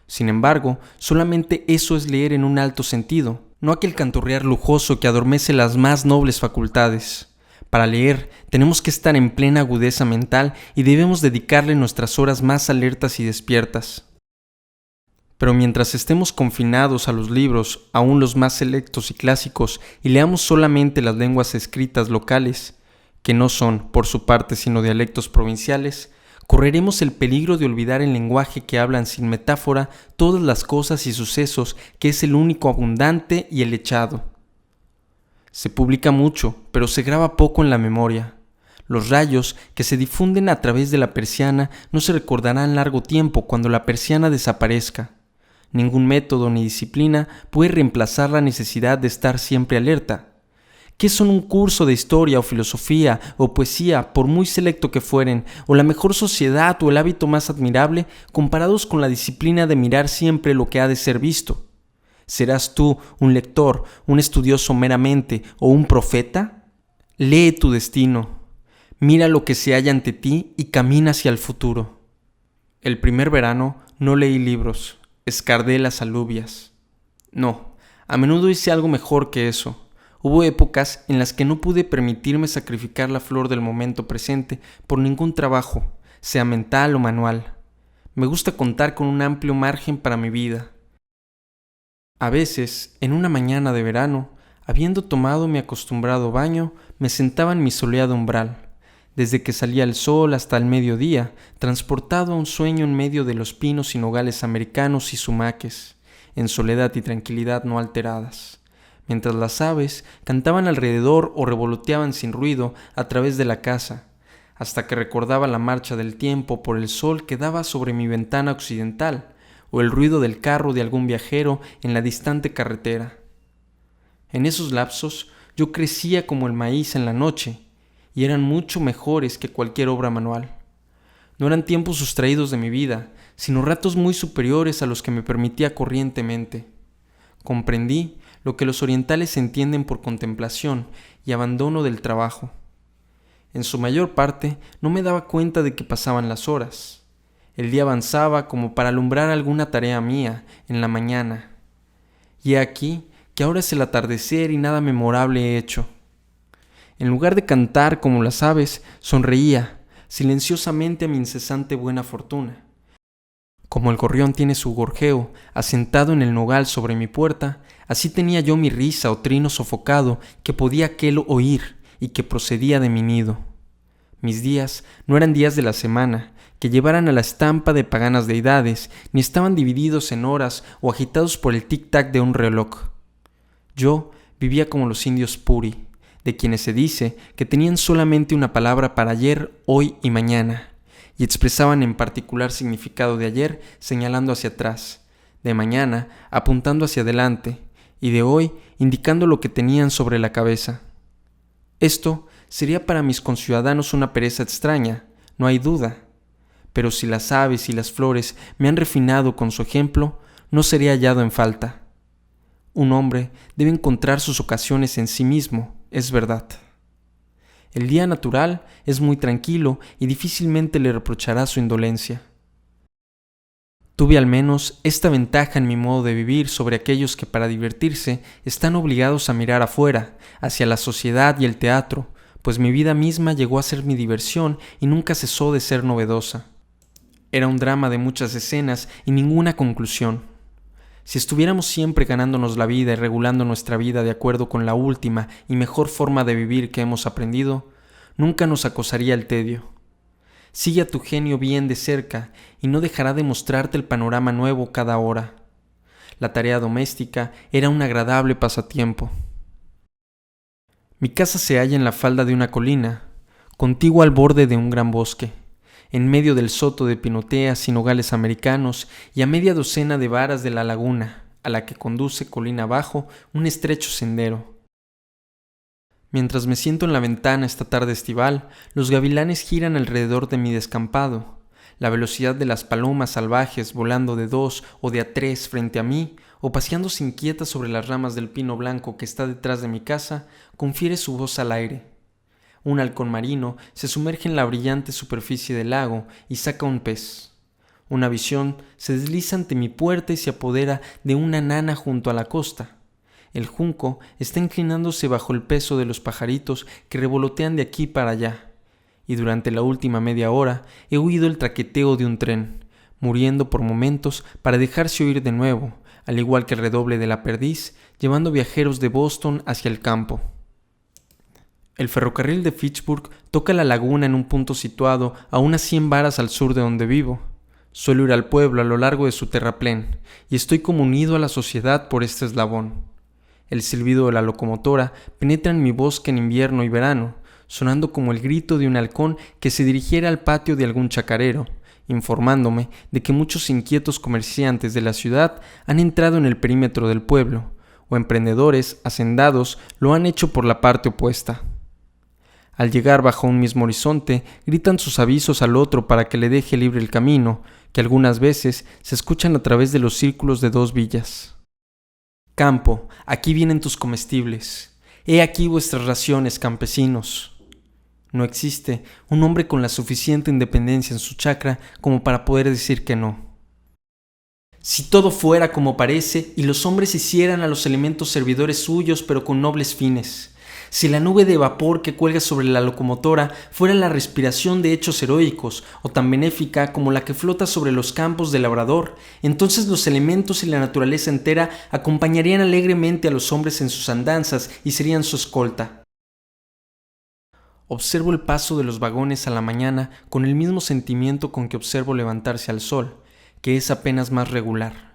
Sin embargo, solamente eso es leer en un alto sentido, no aquel canturrear lujoso que adormece las más nobles facultades. Para leer, tenemos que estar en plena agudeza mental y debemos dedicarle nuestras horas más alertas y despiertas. Pero mientras estemos confinados a los libros, aún los más selectos y clásicos, y leamos solamente las lenguas escritas locales, que no son, por su parte, sino dialectos provinciales, correremos el peligro de olvidar el lenguaje que hablan sin metáfora todas las cosas y sucesos, que es el único abundante y el echado. Se publica mucho, pero se graba poco en la memoria. Los rayos que se difunden a través de la persiana no se recordarán largo tiempo cuando la persiana desaparezca. Ningún método ni disciplina puede reemplazar la necesidad de estar siempre alerta. ¿Qué son un curso de historia o filosofía o poesía, por muy selecto que fueren, o la mejor sociedad o el hábito más admirable, comparados con la disciplina de mirar siempre lo que ha de ser visto? ¿Serás tú un lector, un estudioso meramente o un profeta? Lee tu destino, mira lo que se halla ante ti y camina hacia el futuro. El primer verano no leí libros, escardé las alubias. No, a menudo hice algo mejor que eso. Hubo épocas en las que no pude permitirme sacrificar la flor del momento presente por ningún trabajo, sea mental o manual. Me gusta contar con un amplio margen para mi vida. A veces, en una mañana de verano, habiendo tomado mi acostumbrado baño, me sentaba en mi soleado umbral, desde que salía el sol hasta el mediodía, transportado a un sueño en medio de los pinos y nogales americanos y sumaques, en soledad y tranquilidad no alteradas, mientras las aves cantaban alrededor o revoloteaban sin ruido a través de la casa, hasta que recordaba la marcha del tiempo por el sol que daba sobre mi ventana occidental, o el ruido del carro de algún viajero en la distante carretera. En esos lapsos yo crecía como el maíz en la noche, y eran mucho mejores que cualquier obra manual. No eran tiempos sustraídos de mi vida, sino ratos muy superiores a los que me permitía corrientemente. Comprendí lo que los orientales entienden por contemplación y abandono del trabajo. En su mayor parte no me daba cuenta de que pasaban las horas. El día avanzaba como para alumbrar alguna tarea mía en la mañana. Y he aquí que ahora es el atardecer y nada memorable he hecho. En lugar de cantar como las aves, sonreía silenciosamente a mi incesante buena fortuna. Como el gorrión tiene su gorjeo asentado en el nogal sobre mi puerta, así tenía yo mi risa o trino sofocado que podía aquel oír y que procedía de mi nido. Mis días no eran días de la semana, que llevaran a la estampa de paganas deidades, ni estaban divididos en horas o agitados por el tic-tac de un reloj. Yo vivía como los indios Puri, de quienes se dice que tenían solamente una palabra para ayer, hoy y mañana, y expresaban en particular significado de ayer señalando hacia atrás, de mañana apuntando hacia adelante, y de hoy indicando lo que tenían sobre la cabeza. Esto sería para mis conciudadanos una pereza extraña, no hay duda, pero si las aves y las flores me han refinado con su ejemplo, no seré hallado en falta. Un hombre debe encontrar sus ocasiones en sí mismo, es verdad. El día natural es muy tranquilo y difícilmente le reprochará su indolencia. Tuve al menos esta ventaja en mi modo de vivir sobre aquellos que para divertirse están obligados a mirar afuera, hacia la sociedad y el teatro, pues mi vida misma llegó a ser mi diversión y nunca cesó de ser novedosa. Era un drama de muchas escenas y ninguna conclusión. Si estuviéramos siempre ganándonos la vida y regulando nuestra vida de acuerdo con la última y mejor forma de vivir que hemos aprendido, nunca nos acosaría el tedio. Sigue a tu genio bien de cerca y no dejará de mostrarte el panorama nuevo cada hora. La tarea doméstica era un agradable pasatiempo. Mi casa se halla en la falda de una colina, contigua al borde de un gran bosque, en medio del soto de pinoteas y nogales americanos y a media docena de varas de la laguna, a la que conduce colina abajo un estrecho sendero. Mientras me siento en la ventana esta tarde estival, los gavilanes giran alrededor de mi descampado. La velocidad de las palomas salvajes volando de 2 o de a 3 frente a mí, o paseándose inquietas sobre las ramas del pino blanco que está detrás de mi casa, confiere su voz al aire. Un halcón marino se sumerge en la brillante superficie del lago y saca un pez. Una visión se desliza ante mi puerta y se apodera de una nana junto a la costa. El junco está inclinándose bajo el peso de los pajaritos que revolotean de aquí para allá, y durante la última media hora he oído el traqueteo de un tren, muriendo por momentos para dejarse oír de nuevo, al igual que el redoble de la perdiz, llevando viajeros de Boston hacia el campo. El ferrocarril de Fitchburg toca la laguna en un punto situado a unas 100 varas al sur de donde vivo. Suelo ir al pueblo a lo largo de su terraplén, y estoy como unido a la sociedad por este eslabón. El silbido de la locomotora penetra en mi bosque en invierno y verano, sonando como el grito de un halcón que se dirigiera al patio de algún chacarero, informándome de que muchos inquietos comerciantes de la ciudad han entrado en el perímetro del pueblo, o emprendedores hacendados lo han hecho por la parte opuesta. Al llegar bajo un mismo horizonte, gritan sus avisos al otro para que le deje libre el camino, que algunas veces se escuchan a través de los círculos de 2 villas. Campo, aquí vienen tus comestibles. He aquí vuestras raciones, campesinos. No existe un hombre con la suficiente independencia en su chacra como para poder decir que no. Si todo fuera como parece y los hombres hicieran a los elementos servidores suyos pero con nobles fines. Si la nube de vapor que cuelga sobre la locomotora fuera la respiración de hechos heroicos o tan benéfica como la que flota sobre los campos del labrador, entonces los elementos y la naturaleza entera acompañarían alegremente a los hombres en sus andanzas y serían su escolta. Observo el paso de los vagones a la mañana con el mismo sentimiento con que observo levantarse al sol, que es apenas más regular.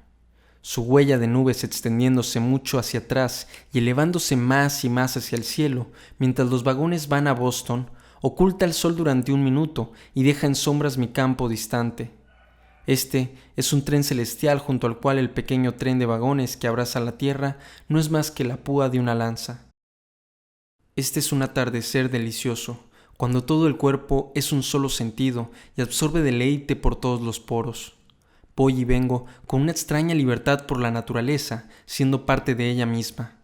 Su huella de nubes extendiéndose mucho hacia atrás y elevándose más y más hacia el cielo, mientras los vagones van a Boston, oculta el sol durante un minuto y deja en sombras mi campo distante. Este es un tren celestial junto al cual el pequeño tren de vagones que abraza la tierra no es más que la púa de una lanza. Este es un atardecer delicioso, cuando todo el cuerpo es un solo sentido y absorbe deleite por todos los poros. Voy y vengo con una extraña libertad por la naturaleza, siendo parte de ella misma.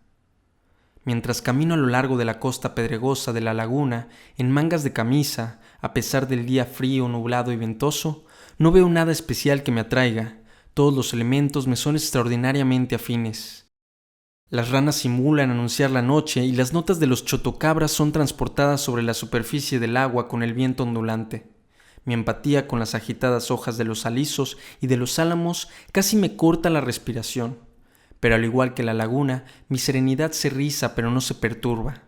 Mientras camino a lo largo de la costa pedregosa de la laguna, en mangas de camisa, a pesar del día frío, nublado y ventoso, no veo nada especial que me atraiga. Todos los elementos me son extraordinariamente afines. Las ranas simulan anunciar la noche y las notas de los chotocabras son transportadas sobre la superficie del agua con el viento ondulante. Mi empatía con las agitadas hojas de los alisos y de los álamos casi me corta la respiración, pero al igual que la laguna, mi serenidad se riza pero no se perturba.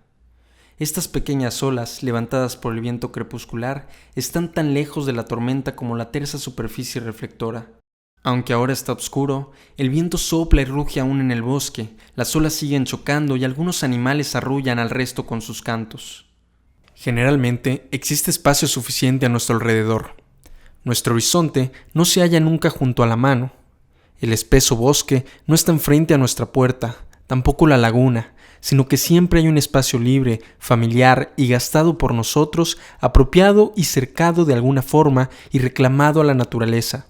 Estas pequeñas olas, levantadas por el viento crepuscular, están tan lejos de la tormenta como la tersa superficie reflectora. Aunque ahora está oscuro, el viento sopla y ruge aún en el bosque, las olas siguen chocando y algunos animales arrullan al resto con sus cantos. Generalmente existe espacio suficiente a nuestro alrededor. Nuestro horizonte no se halla nunca junto a la mano. El espeso bosque no está enfrente a nuestra puerta, tampoco la laguna, sino que siempre hay un espacio libre, familiar y gastado por nosotros, apropiado y cercado de alguna forma y reclamado a la naturaleza.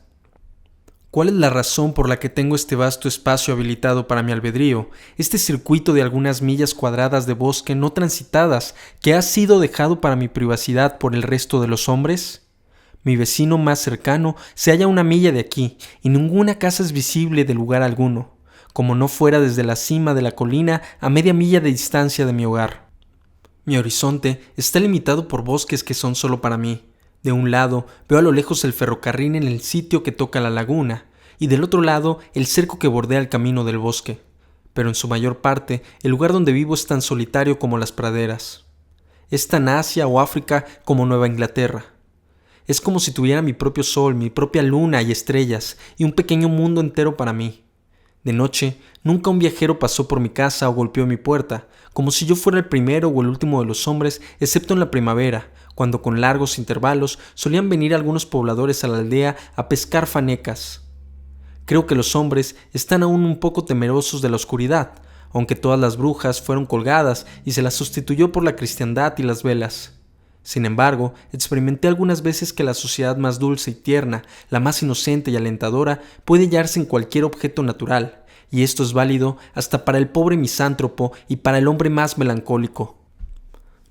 ¿Cuál es la razón por la que tengo este vasto espacio habilitado para mi albedrío, este circuito de algunas millas cuadradas de bosque no transitadas que ha sido dejado para mi privacidad por el resto de los hombres? Mi vecino más cercano se halla a 1 milla de aquí y ninguna casa es visible de lugar alguno, como no fuera desde la cima de la colina a media milla de distancia de mi hogar. Mi horizonte está limitado por bosques que son solo para mí. De un lado veo a lo lejos el ferrocarril en el sitio que toca la laguna, y del otro lado el cerco que bordea el camino del bosque. Pero en su mayor parte el lugar donde vivo es tan solitario como las praderas. Es tan Asia o África como Nueva Inglaterra. Es como si tuviera mi propio sol, mi propia luna y estrellas, y un pequeño mundo entero para mí. De noche, nunca un viajero pasó por mi casa o golpeó mi puerta, como si yo fuera el primero o el último de los hombres, excepto en la primavera, cuando con largos intervalos solían venir algunos pobladores a la aldea a pescar fanecas. Creo que los hombres están aún un poco temerosos de la oscuridad, aunque todas las brujas fueron colgadas y se las sustituyó por la cristiandad y las velas. Sin embargo, experimenté algunas veces que la sociedad más dulce y tierna, la más inocente y alentadora, puede hallarse en cualquier objeto natural, y esto es válido hasta para el pobre misántropo y para el hombre más melancólico.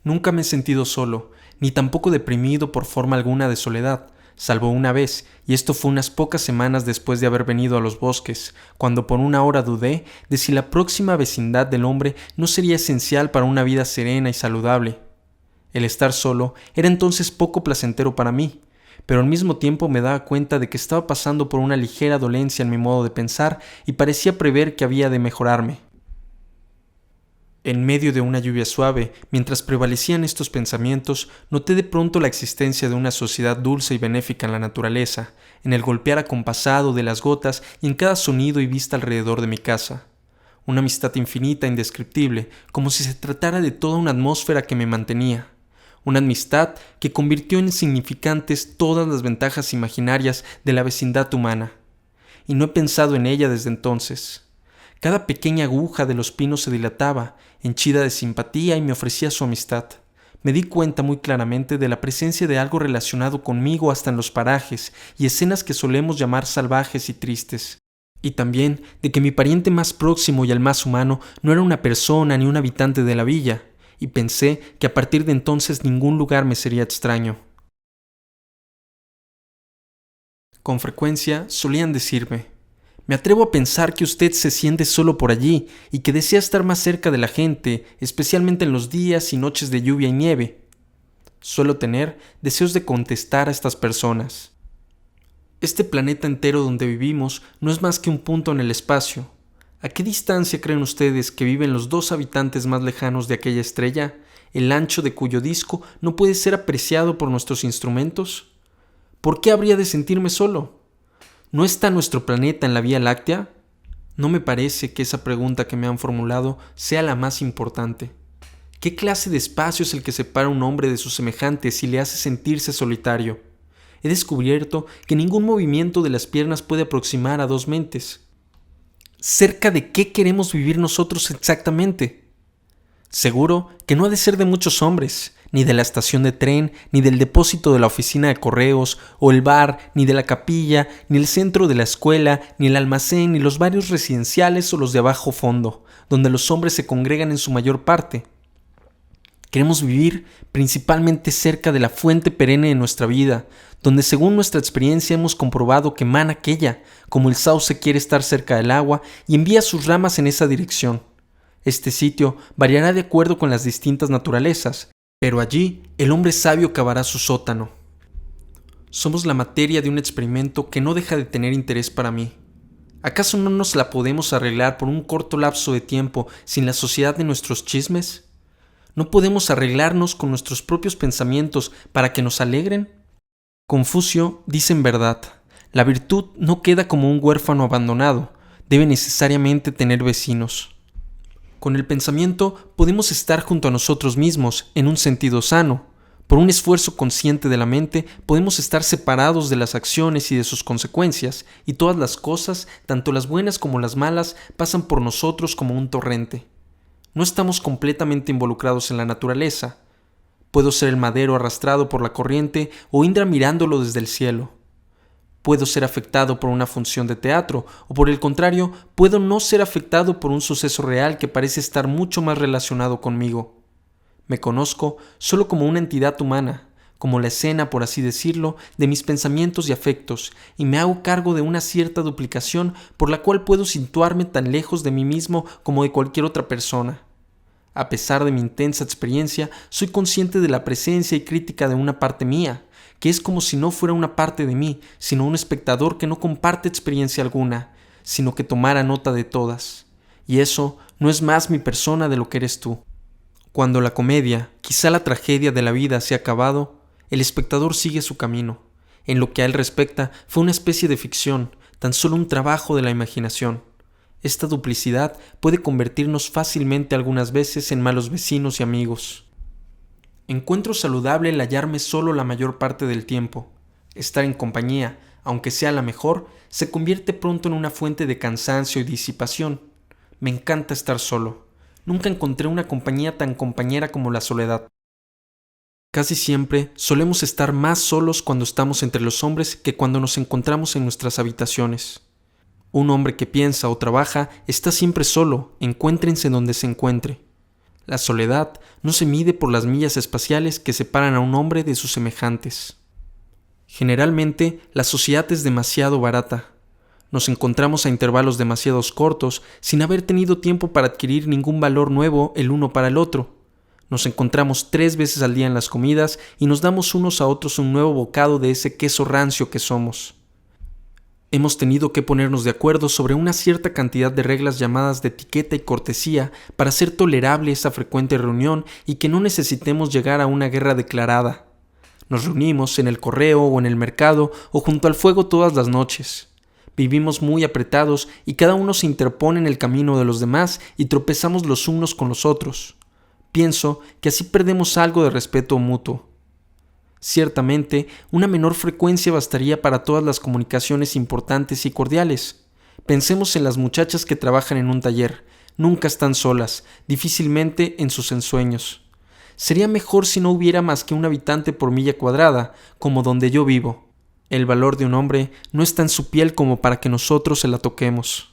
Nunca me he sentido solo, ni tampoco deprimido por forma alguna de soledad, salvo una vez, y esto fue unas pocas semanas después de haber venido a los bosques, cuando por una hora dudé de si la próxima vecindad del hombre no sería esencial para una vida serena y saludable. El estar solo era entonces poco placentero para mí, pero al mismo tiempo me daba cuenta de que estaba pasando por una ligera dolencia en mi modo de pensar y parecía prever que había de mejorarme. En medio de una lluvia suave, mientras prevalecían estos pensamientos, noté de pronto la existencia de una sociedad dulce y benéfica en la naturaleza, en el golpear acompasado de las gotas y en cada sonido y vista alrededor de mi casa. Una amistad infinita e indescriptible, como si se tratara de toda una atmósfera que me mantenía. Una amistad que convirtió en insignificantes todas las ventajas imaginarias de la vecindad humana. Y no he pensado en ella desde entonces. Cada pequeña aguja de los pinos se dilataba, henchida de simpatía, y me ofrecía su amistad. Me di cuenta muy claramente de la presencia de algo relacionado conmigo hasta en los parajes y escenas que solemos llamar salvajes y tristes. Y también de que mi pariente más próximo y el más humano no era una persona ni un habitante de la villa, y pensé que a partir de entonces ningún lugar me sería extraño. Con frecuencia solían decirme: me atrevo a pensar que usted se siente solo por allí y que desea estar más cerca de la gente, especialmente en los días y noches de lluvia y nieve. Suelo tener deseos de contestar a estas personas. Este planeta entero donde vivimos no es más que un punto en el espacio. ¿A qué distancia creen ustedes que viven los dos habitantes más lejanos de aquella estrella, el ancho de cuyo disco no puede ser apreciado por nuestros instrumentos? ¿Por qué habría de sentirme solo? ¿No está nuestro planeta en la Vía Láctea? No me parece que esa pregunta que me han formulado sea la más importante. ¿Qué clase de espacio es el que separa a un hombre de sus semejantes y le hace sentirse solitario? He descubierto que ningún movimiento de las piernas puede aproximar a dos mentes. ¿Cerca de qué queremos vivir nosotros exactamente? Seguro que no ha de ser de muchos hombres, ni de la estación de tren, ni del depósito de la oficina de correos, o el bar, ni de la capilla, ni el centro de la escuela, ni el almacén, ni los barrios residenciales o los de bajo fondo, donde los hombres se congregan en su mayor parte. Queremos vivir principalmente cerca de la fuente perenne de nuestra vida, donde según nuestra experiencia hemos comprobado que mana aquella, como el sauce quiere estar cerca del agua y envía sus ramas en esa dirección. Este sitio variará de acuerdo con las distintas naturalezas, pero allí el hombre sabio cavará su sótano. Somos la materia de un experimento que no deja de tener interés para mí. ¿Acaso no nos la podemos arreglar por un corto lapso de tiempo sin la sociedad de nuestros chismes? ¿No podemos arreglarnos con nuestros propios pensamientos para que nos alegren? Confucio dice en verdad: la virtud no queda como un huérfano abandonado, debe necesariamente tener vecinos. Con el pensamiento podemos estar junto a nosotros mismos en un sentido sano. Por un esfuerzo consciente de la mente podemos estar separados de las acciones y de sus consecuencias, y todas las cosas, tanto las buenas como las malas, pasan por nosotros como un torrente. No estamos completamente involucrados en la naturaleza. Puedo ser el madero arrastrado por la corriente o Indra mirándolo desde el cielo. Puedo ser afectado por una función de teatro, o por el contrario, puedo no ser afectado por un suceso real que parece estar mucho más relacionado conmigo. Me conozco solo como una entidad humana, como la escena, por así decirlo, de mis pensamientos y afectos, y me hago cargo de una cierta duplicación por la cual puedo situarme tan lejos de mí mismo como de cualquier otra persona. A pesar de mi intensa experiencia, soy consciente de la presencia y crítica de una parte mía, que es como si no fuera una parte de mí, sino un espectador que no comparte experiencia alguna, sino que tomara nota de todas. Y eso no es más mi persona de lo que eres tú. Cuando la comedia, quizá la tragedia de la vida se ha acabado, el espectador sigue su camino. En lo que a él respecta, fue una especie de ficción, tan solo un trabajo de la imaginación. Esta duplicidad puede convertirnos fácilmente algunas veces en malos vecinos y amigos. Encuentro saludable el hallarme solo la mayor parte del tiempo. Estar en compañía, aunque sea la mejor, se convierte pronto en una fuente de cansancio y disipación. Me encanta estar solo. Nunca encontré una compañía tan compañera como la soledad. Casi siempre solemos estar más solos cuando estamos entre los hombres que cuando nos encontramos en nuestras habitaciones. Un hombre que piensa o trabaja está siempre solo, encuéntrense donde se encuentre. La soledad no se mide por las millas espaciales que separan a un hombre de sus semejantes. Generalmente, la sociedad es demasiado barata. Nos encontramos a intervalos demasiado cortos, sin haber tenido tiempo para adquirir ningún valor nuevo el uno para el otro. Nos encontramos 3 veces al día en las comidas y nos damos unos a otros un nuevo bocado de ese queso rancio que somos. Hemos tenido que ponernos de acuerdo sobre una cierta cantidad de reglas llamadas de etiqueta y cortesía para hacer tolerable esa frecuente reunión y que no necesitemos llegar a una guerra declarada. Nos reunimos en el correo o en el mercado o junto al fuego todas las noches. Vivimos muy apretados y cada uno se interpone en el camino de los demás y tropezamos los unos con los otros. Pienso que así perdemos algo de respeto mutuo. Ciertamente, una menor frecuencia bastaría para todas las comunicaciones importantes y cordiales. Pensemos en las muchachas que trabajan en un taller. Nunca están solas, difícilmente en sus ensueños. Sería mejor si no hubiera más que un habitante por milla cuadrada, como donde yo vivo. El valor de un hombre no está en su piel como para que nosotros se la toquemos.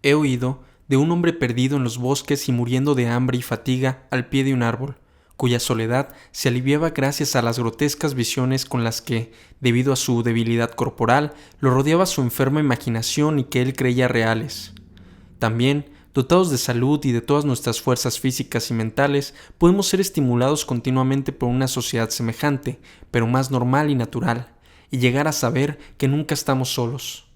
He oído de un hombre perdido en los bosques y muriendo de hambre y fatiga al pie de un árbol, cuya soledad se aliviaba gracias a las grotescas visiones con las que, debido a su debilidad corporal, lo rodeaba su enferma imaginación y que él creía reales. También, dotados de salud y de todas nuestras fuerzas físicas y mentales, podemos ser estimulados continuamente por una sociedad semejante, pero más normal y natural, y llegar a saber que nunca estamos solos.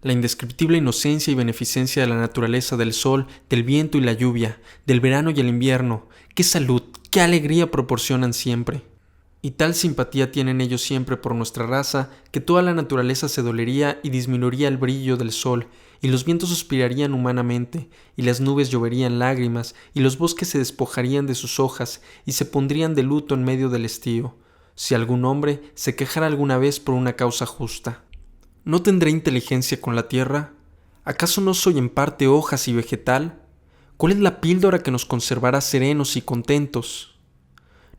La indescriptible inocencia y beneficencia de la naturaleza, del sol, del viento y la lluvia, del verano y el invierno, qué salud, qué alegría proporcionan siempre. Y tal simpatía tienen ellos siempre por nuestra raza, que toda la naturaleza se dolería y disminuiría el brillo del sol, y los vientos suspirarían humanamente, y las nubes lloverían lágrimas, y los bosques se despojarían de sus hojas, y se pondrían de luto en medio del estío, si algún hombre se quejara alguna vez por una causa justa. ¿No tendré inteligencia con la tierra? ¿Acaso no soy en parte hojas y vegetal? ¿Cuál es la píldora que nos conservará serenos y contentos?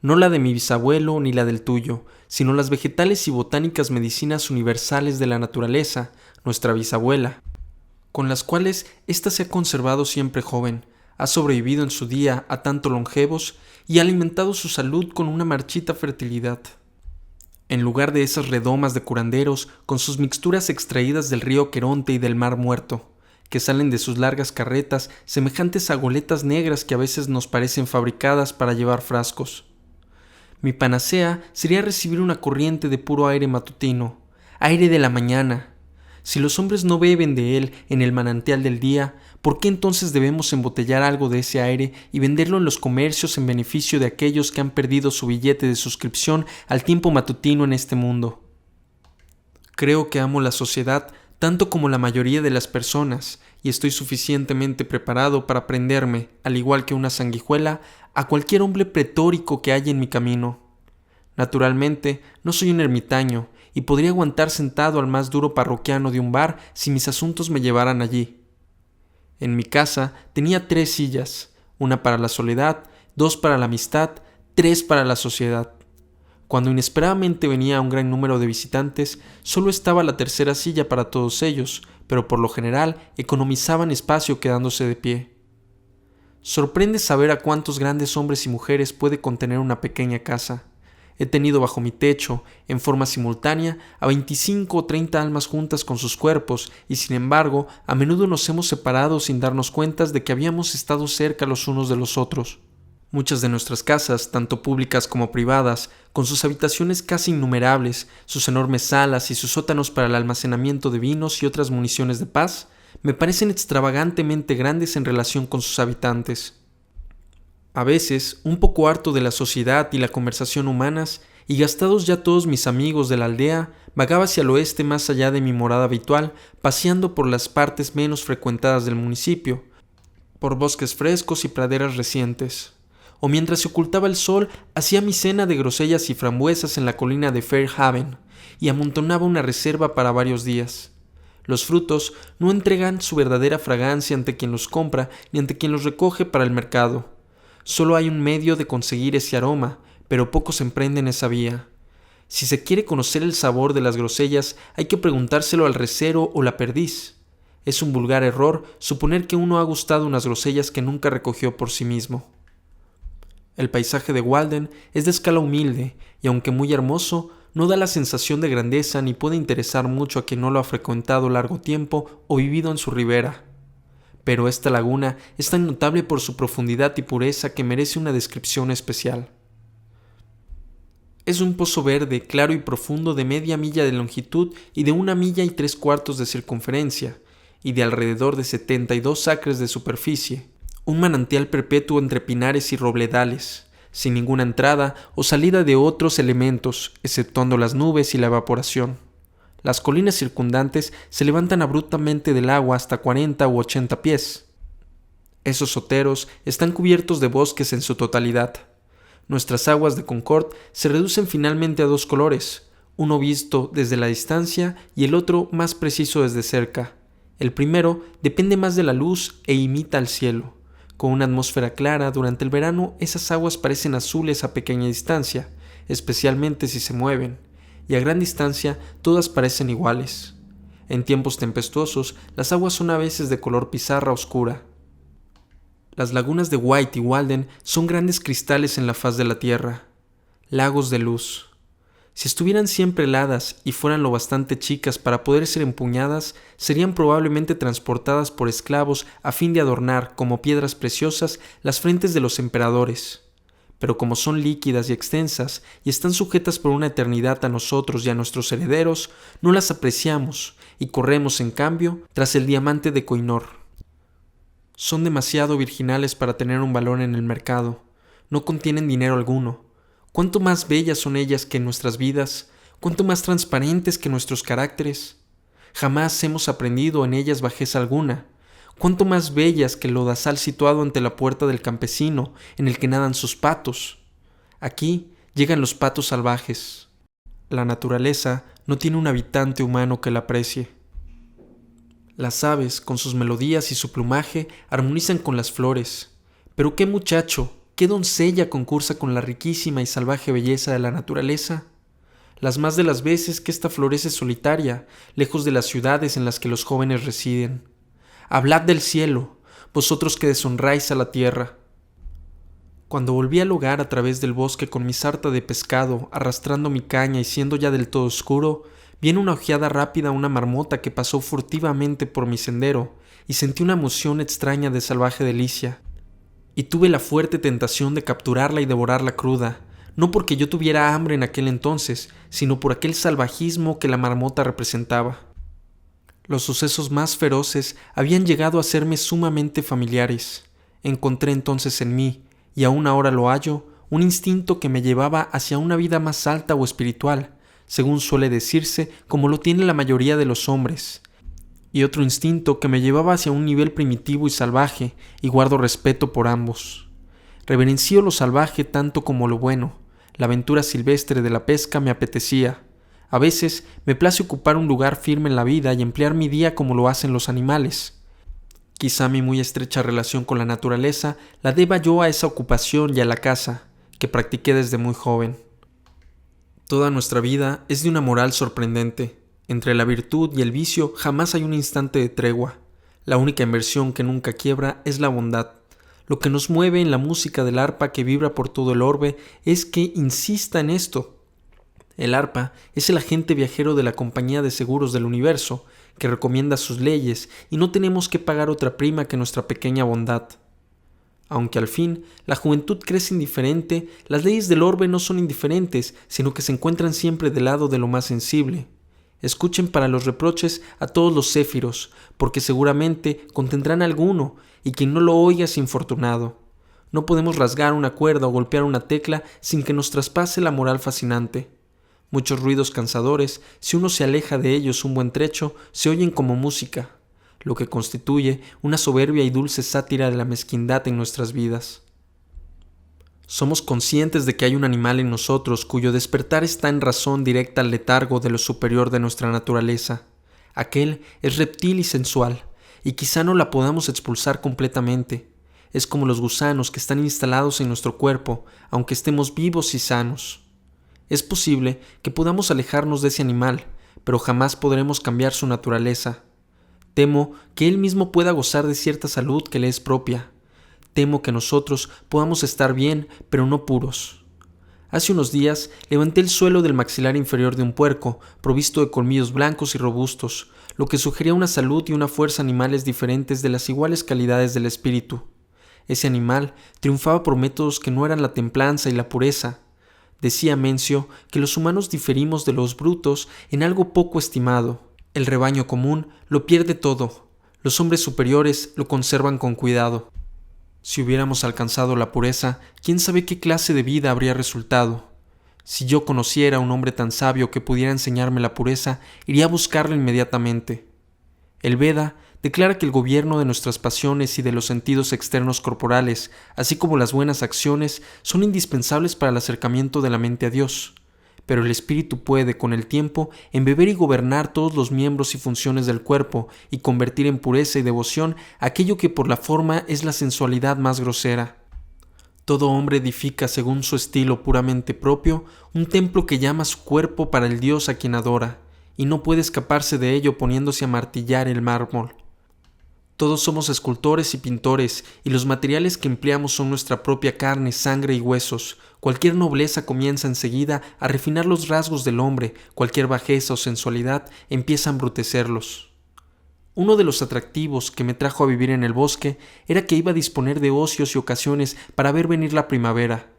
No la de mi bisabuelo ni la del tuyo, sino las vegetales y botánicas medicinas universales de la naturaleza, nuestra bisabuela, con las cuales ésta se ha conservado siempre joven, ha sobrevivido en su día a tanto longevos y ha alimentado su salud con una marchita fertilidad. En lugar de esas redomas de curanderos con sus mixturas extraídas del río Queronte y del mar Muerto, que salen de sus largas carretas semejantes a goletas negras que a veces nos parecen fabricadas para llevar frascos. Mi panacea sería recibir una corriente de puro aire matutino, aire de la mañana. Si los hombres no beben de él en el manantial del día, ¿por qué entonces debemos embotellar algo de ese aire y venderlo en los comercios en beneficio de aquellos que han perdido su billete de suscripción al tiempo matutino en este mundo? Creo que amo la sociedad tanto como la mayoría de las personas y estoy suficientemente preparado para prenderme, al igual que una sanguijuela, a cualquier hombre pretórico que haya en mi camino. Naturalmente, no soy un ermitaño y podría aguantar sentado al más duro parroquiano de un bar si mis asuntos me llevaran allí. En mi casa tenía 3 sillas, una para la soledad, 2 para la amistad, 3 para la sociedad. Cuando inesperadamente venía un gran número de visitantes, solo estaba la tercera silla para todos ellos, pero por lo general economizaban espacio quedándose de pie. Sorprende saber a cuántos grandes hombres y mujeres puede contener una pequeña casa. He tenido bajo mi techo, en forma simultánea, a 25 o 30 almas juntas con sus cuerpos, y sin embargo, a menudo nos hemos separado sin darnos cuenta de que habíamos estado cerca los unos de los otros. Muchas de nuestras casas, tanto públicas como privadas, con sus habitaciones casi innumerables, sus enormes salas y sus sótanos para el almacenamiento de vinos y otras municiones de paz, me parecen extravagantemente grandes en relación con sus habitantes. A veces, un poco harto de la sociedad y la conversación humanas, y gastados ya todos mis amigos de la aldea, vagaba hacia el oeste más allá de mi morada habitual, paseando por las partes menos frecuentadas del municipio, por bosques frescos y praderas recientes. O mientras se ocultaba el sol, hacía mi cena de grosellas y frambuesas en la colina de Fairhaven, y amontonaba una reserva para varios días. Los frutos no entregan su verdadera fragancia ante quien los compra ni ante quien los recoge para el mercado. Solo hay un medio de conseguir ese aroma, pero pocos emprenden esa vía. Si se quiere conocer el sabor de las grosellas, hay que preguntárselo al recero o la perdiz. Es un vulgar error suponer que uno ha gustado unas grosellas que nunca recogió por sí mismo. El paisaje de Walden es de escala humilde y aunque muy hermoso, no da la sensación de grandeza ni puede interesar mucho a quien no lo ha frecuentado largo tiempo o vivido en su ribera. Pero esta laguna es tan notable por su profundidad y pureza que merece una descripción especial. Es un pozo verde, claro y profundo de media milla de longitud y de 1,3 millas de circunferencia, y de alrededor de 72 acres de superficie. Un manantial perpetuo entre pinares y robledales, sin ninguna entrada o salida de otros elementos, exceptuando las nubes y la evaporación. Las colinas circundantes se levantan abruptamente del agua hasta 40 u 80 pies. Esos oteros están cubiertos de bosques en su totalidad. Nuestras aguas de Concord se reducen finalmente a 2 colores, uno visto desde la distancia y el otro más preciso desde cerca. El primero depende más de la luz e imita al cielo. Con una atmósfera clara, durante el verano esas aguas parecen azules a pequeña distancia, especialmente si se mueven, y a gran distancia todas parecen iguales. En tiempos tempestuosos, las aguas son a veces de color pizarra oscura. Las lagunas de White y Walden son grandes cristales en la faz de la tierra, lagos de luz. Si estuvieran siempre heladas y fueran lo bastante chicas para poder ser empuñadas, serían probablemente transportadas por esclavos a fin de adornar, como piedras preciosas, las frentes de los emperadores. Pero como son líquidas y extensas y están sujetas por una eternidad a nosotros y a nuestros herederos, no las apreciamos y corremos, en cambio, tras el diamante de Koh-i-Noor. Son demasiado virginales para tener un valor en el mercado. No contienen dinero alguno. Cuánto más bellas son ellas que nuestras vidas, cuánto más transparentes que nuestros caracteres. Jamás hemos aprendido en ellas bajeza alguna. Cuánto más bellas que el lodazal situado ante la puerta del campesino, en el que nadan sus patos. Aquí llegan los patos salvajes. La naturaleza no tiene un habitante humano que la aprecie. Las aves, con sus melodías y su plumaje, armonizan con las flores. Pero qué muchacho, qué doncella concursa con la riquísima y salvaje belleza de la naturaleza. Las más de las veces que ésta florece solitaria, lejos de las ciudades en las que los jóvenes residen. Hablad del cielo, vosotros que deshonráis a la tierra. Cuando volví al hogar a través del bosque con mi sarta de pescado, arrastrando mi caña y siendo ya del todo oscuro, vi en una ojeada rápida una marmota que pasó furtivamente por mi sendero y sentí una emoción extraña de salvaje delicia. Y tuve la fuerte tentación de capturarla y devorarla cruda, no porque yo tuviera hambre en aquel entonces, sino por aquel salvajismo que la marmota representaba. Los sucesos más feroces habían llegado a serme sumamente familiares. Encontré entonces en mí, y aún ahora lo hallo, un instinto que me llevaba hacia una vida más alta o espiritual, según suele decirse, como lo tiene la mayoría de los hombres, y otro instinto que me llevaba hacia un nivel primitivo y salvaje, y guardo respeto por ambos. Reverencio lo salvaje tanto como lo bueno. La aventura silvestre de la pesca me apetecía. A veces me place ocupar un lugar firme en la vida y emplear mi día como lo hacen los animales. Quizá mi muy estrecha relación con la naturaleza la deba yo a esa ocupación y a la caza, que practiqué desde muy joven. Toda nuestra vida es de una moral sorprendente. Entre la virtud y el vicio jamás hay un instante de tregua. La única inversión que nunca quiebra es la bondad. Lo que nos mueve en la música del arpa que vibra por todo el orbe es que insista en esto. El arpa es el agente viajero de la compañía de seguros del universo, que recomienda sus leyes y no tenemos que pagar otra prima que nuestra pequeña bondad. Aunque al fin la juventud crece indiferente, las leyes del orbe no son indiferentes, sino que se encuentran siempre del lado de lo más sensible. Escuchen para los reproches a todos los céfiros, porque seguramente contendrán alguno, y quien no lo oiga es infortunado. No podemos rasgar una cuerda o golpear una tecla sin que nos traspase la moral fascinante. Muchos ruidos cansadores, si uno se aleja de ellos un buen trecho, se oyen como música, lo que constituye una soberbia y dulce sátira de la mezquindad en nuestras vidas. Somos conscientes de que hay un animal en nosotros cuyo despertar está en razón directa al letargo de lo superior de nuestra naturaleza. Aquel es reptil y sensual, y quizá no la podamos expulsar completamente. Es como los gusanos que están instalados en nuestro cuerpo, aunque estemos vivos y sanos. Es posible que podamos alejarnos de ese animal, pero jamás podremos cambiar su naturaleza. Temo que él mismo pueda gozar de cierta salud que le es propia. Temo que nosotros podamos estar bien, pero no puros. Hace unos días levanté el suelo del maxilar inferior de un puerco, provisto de colmillos blancos y robustos, lo que sugería una salud y una fuerza animales diferentes de las iguales calidades del espíritu. Ese animal triunfaba por métodos que no eran la templanza y la pureza. Decía Mencio que los humanos diferimos de los brutos en algo poco estimado. El rebaño común lo pierde todo. Los hombres superiores lo conservan con cuidado. Si hubiéramos alcanzado la pureza, quién sabe qué clase de vida habría resultado. Si yo conociera a un hombre tan sabio que pudiera enseñarme la pureza, iría a buscarlo inmediatamente. El Veda declara que el gobierno de nuestras pasiones y de los sentidos externos corporales, así como las buenas acciones, son indispensables para el acercamiento de la mente a Dios. Pero el espíritu puede, con el tiempo, embeber y gobernar todos los miembros y funciones del cuerpo y convertir en pureza y devoción aquello que por la forma es la sensualidad más grosera. Todo hombre edifica según su estilo puramente propio un templo que llama su cuerpo para el Dios a quien adora, y no puede escaparse de ello poniéndose a martillar el mármol. Todos somos escultores y pintores, y los materiales que empleamos son nuestra propia carne, sangre y huesos. Cualquier nobleza comienza enseguida a refinar los rasgos del hombre, cualquier bajeza o sensualidad empieza a embrutecerlos. Uno de los atractivos que me trajo a vivir en el bosque era que iba a disponer de ocios y ocasiones para ver venir la primavera.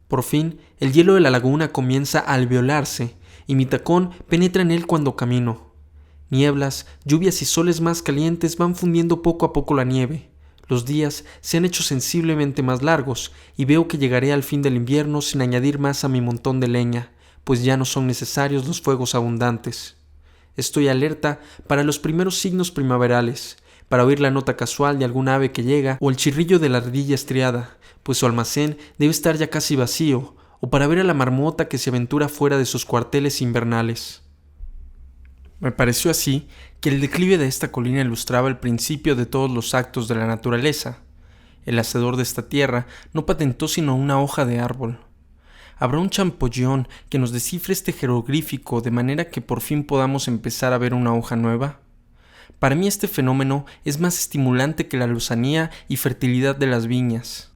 Por fin, el hielo de la laguna comienza a alveolarse, y mi tacón penetra en él cuando camino. Nieblas, lluvias y soles más calientes van fundiendo poco a poco la nieve. Los días se han hecho sensiblemente más largos y veo que llegaré al fin del invierno sin añadir más a mi montón de leña, pues ya no son necesarios los fuegos abundantes. Estoy alerta para los primeros signos primaverales, para oír la nota casual de algún ave que llega o el chirrillo de la ardilla estriada, pues su almacén debe estar ya casi vacío, o para ver a la marmota que se aventura fuera de sus cuarteles invernales. Me pareció así que el declive de esta colina ilustraba el principio de todos los actos de la naturaleza. El hacedor de esta tierra no patentó sino una hoja de árbol. ¿Habrá un champollón que nos descifre este jeroglífico de manera que por fin podamos empezar a ver una hoja nueva? Para mí este fenómeno es más estimulante que la lozanía y fertilidad de las viñas.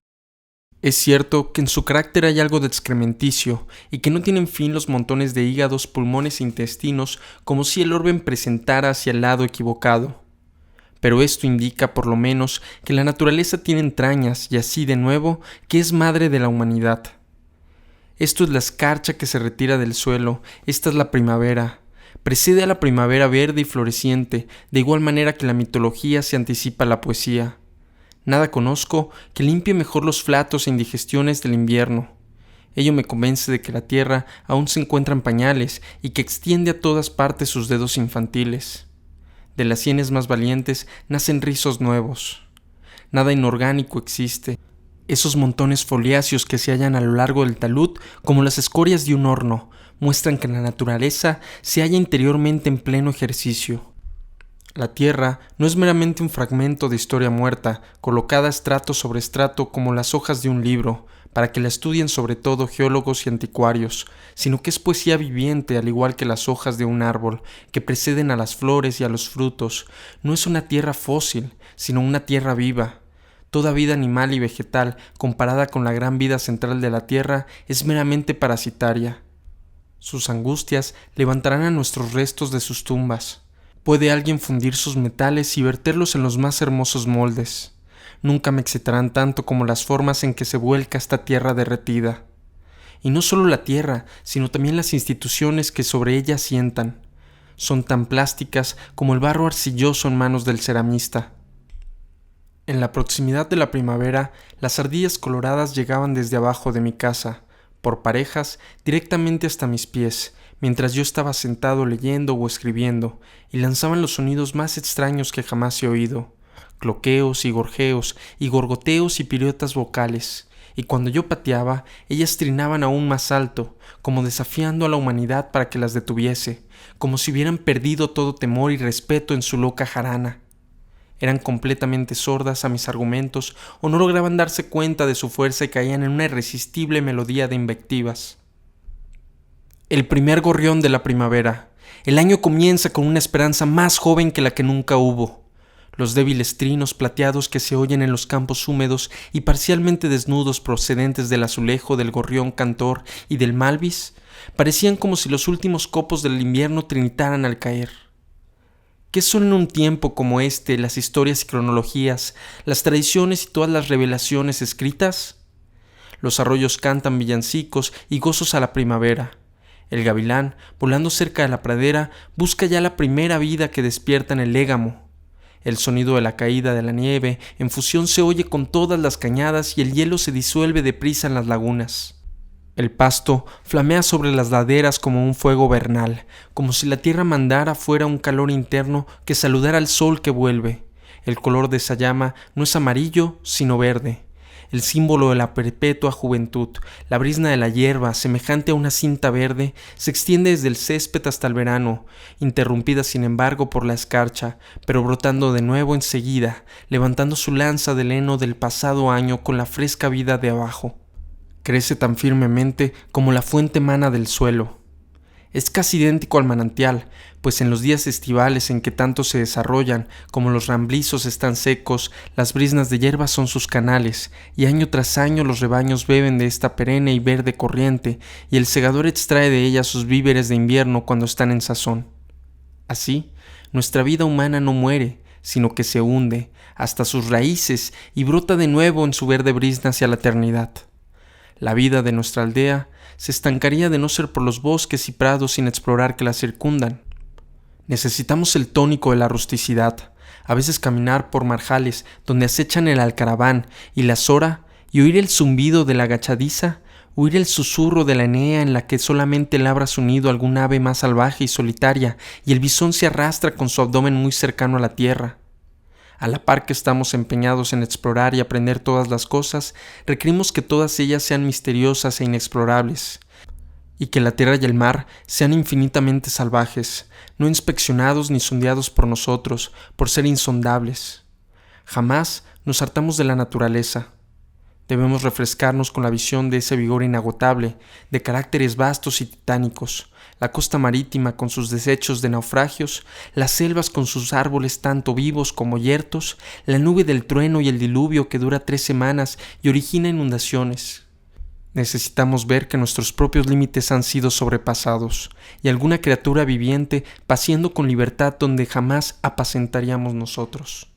Es cierto que en su carácter hay algo de excrementicio y que no tienen fin los montones de hígados, pulmones e intestinos como si el orbe presentara hacia el lado equivocado. Pero esto indica por lo menos que la naturaleza tiene entrañas y así de nuevo que es madre de la humanidad. Esto es la escarcha que se retira del suelo, esta es la primavera. Precede a la primavera verde y floreciente, de igual manera que la mitología se anticipa a la poesía. Nada conozco que limpie mejor los flatos e indigestiones del invierno. Ello me convence de que la tierra aún se encuentra en pañales y que extiende a todas partes sus dedos infantiles. De las sienes más valientes nacen rizos nuevos. Nada inorgánico existe. Esos montones foliáceos que se hallan a lo largo del talud, como las escorias de un horno, muestran que la naturaleza se halla interiormente en pleno ejercicio. La Tierra no es meramente un fragmento de historia muerta, colocada estrato sobre estrato como las hojas de un libro, para que la estudien sobre todo geólogos y anticuarios, sino que es poesía viviente al igual que las hojas de un árbol, que preceden a las flores y a los frutos. No es una tierra fósil, sino una tierra viva. Toda vida animal y vegetal, comparada con la gran vida central de la Tierra, es meramente parasitaria. Sus angustias levantarán a nuestros restos de sus tumbas. Puede alguien fundir sus metales y verterlos en los más hermosos moldes. Nunca me excitarán tanto como las formas en que se vuelca esta tierra derretida. Y no solo la tierra, sino también las instituciones que sobre ella asientan. Son tan plásticas como el barro arcilloso en manos del ceramista. En la proximidad de la primavera, las ardillas coloradas llegaban desde abajo de mi casa, por parejas, directamente hasta mis pies, mientras yo estaba sentado leyendo o escribiendo, y lanzaban los sonidos más extraños que jamás he oído, cloqueos y gorjeos, y gorgoteos y piruetas vocales, y cuando yo pateaba, ellas trinaban aún más alto, como desafiando a la humanidad para que las detuviese, como si hubieran perdido todo temor y respeto en su loca jarana. Eran completamente sordas a mis argumentos o no lograban darse cuenta de su fuerza y caían en una irresistible melodía de invectivas. El primer gorrión de la primavera. El año comienza con una esperanza más joven que la que nunca hubo. los débiles trinos plateados que se oyen en los campos húmedos y parcialmente desnudos procedentes del azulejo, del gorrión cantor y del malvis, parecían como si los últimos copos del invierno trinitaran al caer. ¿Qué son en un tiempo como este las historias y cronologías, las tradiciones y todas las revelaciones escritas? Los arroyos cantan villancicos y gozos a la primavera. El gavilán, volando cerca de la pradera, busca ya la primera vida que despierta en el légamo. El sonido de la caída de la nieve en fusión se oye con todas las cañadas y el hielo se disuelve deprisa en las lagunas. El pasto flamea sobre las laderas como un fuego vernal, como si la tierra mandara fuera un calor interno que saludara al sol que vuelve. El color de esa llama no es amarillo, sino verde. El símbolo de la perpetua juventud, la brizna de la hierba, semejante a una cinta verde, se extiende desde el césped hasta el verano, interrumpida sin embargo por la escarcha, pero brotando de nuevo enseguida, levantando su lanza de heno del pasado año con la fresca vida de abajo. Crece tan firmemente como la fuente mana del suelo. Es casi idéntico al manantial, pues en los días estivales en que tanto se desarrollan, como los ramblizos están secos, las briznas de hierba son sus canales, y año tras año los rebaños beben de esta perenne y verde corriente, y el segador extrae de ella sus víveres de invierno cuando están en sazón. Así, nuestra vida humana no muere, sino que se hunde hasta sus raíces y brota de nuevo en su verde brizna hacia la eternidad. La vida de nuestra aldea se estancaría de no ser por los bosques y prados sin explorar que la circundan. Necesitamos el tónico de la rusticidad, a veces caminar por marjales donde acechan el alcaraván y la sora y oír el zumbido de la agachadiza, oír el susurro de la enea en la que solamente labra su nido algún ave más salvaje y solitaria y el bisón se arrastra con su abdomen muy cercano a la tierra. A la par que estamos empeñados en explorar y aprender todas las cosas, requerimos que todas ellas sean misteriosas e inexplorables, y que la tierra y el mar sean infinitamente salvajes, no inspeccionados ni sondeados por nosotros, por ser insondables. Jamás nos hartamos de la naturaleza. Debemos refrescarnos con la visión de ese vigor inagotable, de caracteres vastos y titánicos, la costa marítima con sus desechos de naufragios, las selvas con sus árboles tanto vivos como yertos, la nube del trueno y el diluvio que dura 3 semanas y origina inundaciones. Necesitamos ver que nuestros propios límites han sido sobrepasados, y alguna criatura viviente paciendo con libertad donde jamás apacentaríamos nosotros.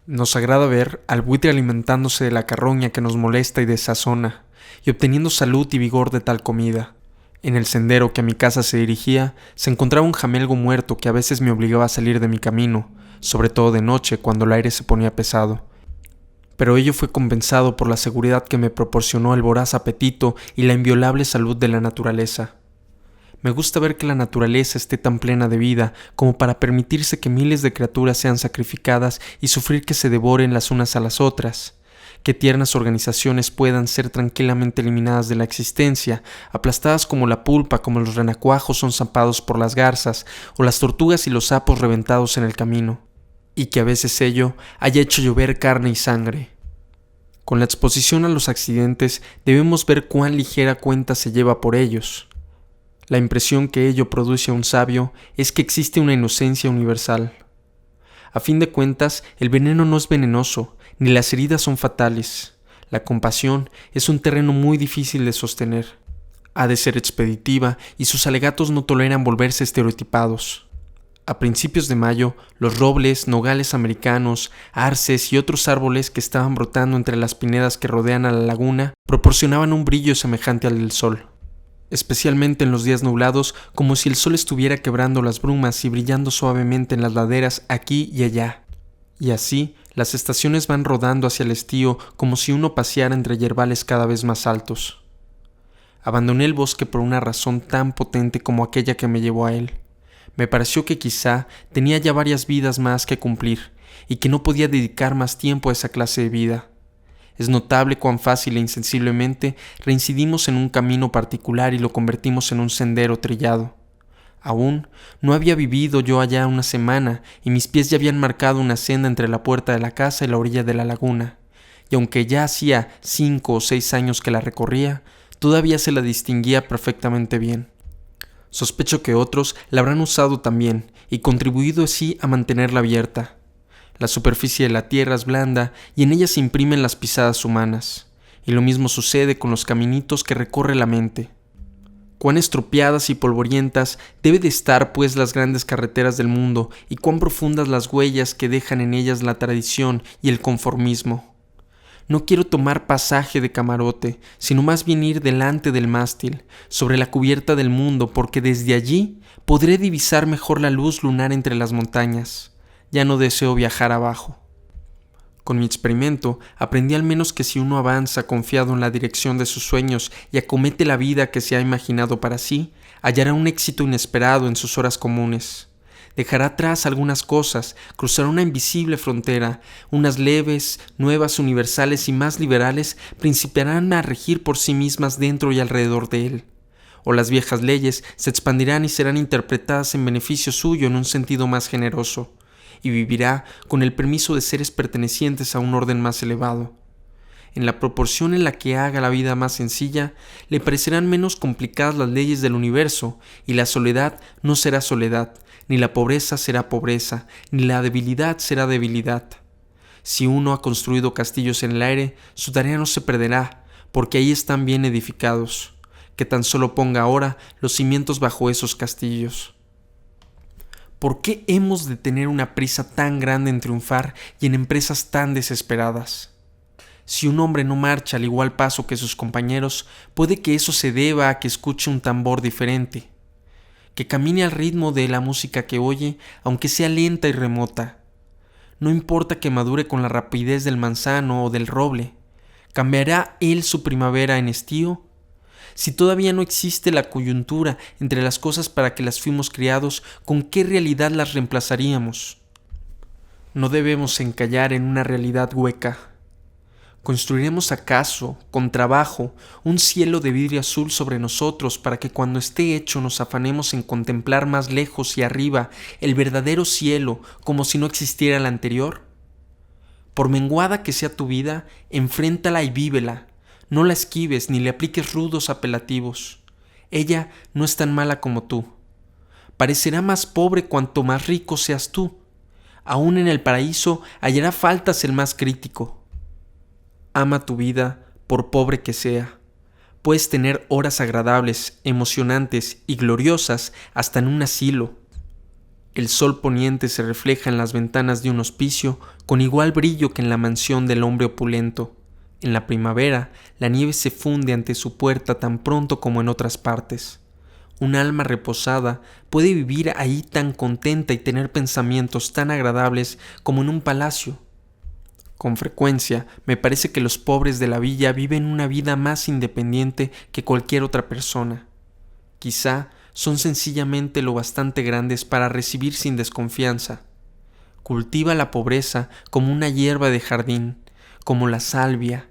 Nos agrada ver al buitre alimentándose de la carroña que nos molesta y desazona, y obteniendo salud y vigor de tal comida. En el sendero que a mi casa se dirigía, se encontraba un jamelgo muerto que a veces me obligaba a salir de mi camino, sobre todo de noche cuando el aire se ponía pesado. Pero ello fue compensado por la seguridad que me proporcionó el voraz apetito y la inviolable salud de la naturaleza. Me gusta ver que la naturaleza esté tan plena de vida como para permitirse que miles de criaturas sean sacrificadas y sufrir que se devoren las unas a las otras, que tiernas organizaciones puedan ser tranquilamente eliminadas de la existencia, aplastadas como la pulpa, como los renacuajos son zampados por las garzas, o las tortugas y los sapos reventados en el camino, y que a veces ello haya hecho llover carne y sangre. Con la exposición a los accidentes debemos ver cuán ligera cuenta se lleva por ellos. La impresión que ello produce a un sabio es que existe una inocencia universal. A fin de cuentas, el veneno no es venenoso, ni las heridas son fatales. La compasión es un terreno muy difícil de sostener. Ha de ser expeditiva y sus alegatos no toleran volverse estereotipados. A principios de mayo, los robles, nogales americanos, arces y otros árboles que estaban brotando entre las pinedas que rodean a la laguna proporcionaban un brillo semejante al del sol. Especialmente en los días nublados, como si el sol estuviera quebrando las brumas y brillando suavemente en las laderas aquí y allá. Y así, las estaciones van rodando hacia el estío como si uno paseara entre yerbales cada vez más altos. Abandoné el bosque por una razón tan potente como aquella que me llevó a él. Me pareció que quizá tenía ya varias vidas más que cumplir y que no podía dedicar más tiempo a esa clase de vida. Es notable cuán fácil e insensiblemente reincidimos en un camino particular y lo convertimos en un sendero trillado. Aún no había vivido yo allá una semana y mis pies ya habían marcado una senda entre la puerta de la casa y la orilla de la laguna, y aunque ya hacía 5 o 6 años que la recorría, todavía se la distinguía perfectamente bien. Sospecho que otros la habrán usado también y contribuido así a mantenerla abierta. La superficie de la tierra es blanda y en ella se imprimen las pisadas humanas. Y lo mismo sucede con los caminitos que recorre la mente. Cuán estropeadas y polvorientas debe de estar pues las grandes carreteras del mundo y cuán profundas las huellas que dejan en ellas la tradición y el conformismo. No quiero tomar pasaje de camarote, sino más bien ir delante del mástil, sobre la cubierta del mundo, porque desde allí podré divisar mejor la luz lunar entre las montañas. Ya no deseo viajar abajo. Con mi experimento aprendí al menos que si uno avanza confiado en la dirección de sus sueños y acomete la vida que se ha imaginado para sí, hallará un éxito inesperado en sus horas comunes. Dejará atrás algunas cosas, cruzará una invisible frontera, unas leves, nuevas, universales y más liberales principiarán a regir por sí mismas dentro y alrededor de él. O las viejas leyes se expandirán y serán interpretadas en beneficio suyo en un sentido más generoso, y vivirá con el permiso de seres pertenecientes a un orden más elevado. En la proporción en la que haga la vida más sencilla, le parecerán menos complicadas las leyes del universo, y la soledad no será soledad, ni la pobreza será pobreza, ni la debilidad será debilidad. Si uno ha construido castillos en el aire, su tarea no se perderá, porque ahí están bien edificados. Que tan solo ponga ahora los cimientos bajo esos castillos. ¿Por qué hemos de tener una prisa tan grande en triunfar y en empresas tan desesperadas? Si un hombre no marcha al igual paso que sus compañeros, puede que eso se deba a que escuche un tambor diferente, que camine al ritmo de la música que oye, aunque sea lenta y remota. No importa que madure con la rapidez del manzano o del roble, ¿cambiará él su primavera en estío? Si todavía no existe la coyuntura entre las cosas para que las fuimos criados, ¿con qué realidad las reemplazaríamos? No debemos encallar en una realidad hueca. ¿Construiremos acaso, con trabajo, un cielo de vidrio azul sobre nosotros para que cuando esté hecho nos afanemos en contemplar más lejos y arriba el verdadero cielo como si no existiera el anterior? Por menguada que sea tu vida, enfréntala y vívela. No la esquives ni le apliques rudos apelativos. Ella no es tan mala como tú. Parecerá más pobre cuanto más rico seas tú. Aún en el paraíso hallará faltas el más crítico. Ama tu vida, por pobre que sea. Puedes tener horas agradables, emocionantes y gloriosas hasta en un asilo. El sol poniente se refleja en las ventanas de un hospicio con igual brillo que en la mansión del hombre opulento. En la primavera, la nieve se funde ante su puerta tan pronto como en otras partes. Un alma reposada puede vivir ahí tan contenta y tener pensamientos tan agradables como en un palacio. Con frecuencia, me parece que los pobres de la villa viven una vida más independiente que cualquier otra persona. Quizá son sencillamente lo bastante grandes para recibir sin desconfianza. Cultiva la pobreza como una hierba de jardín, como la salvia.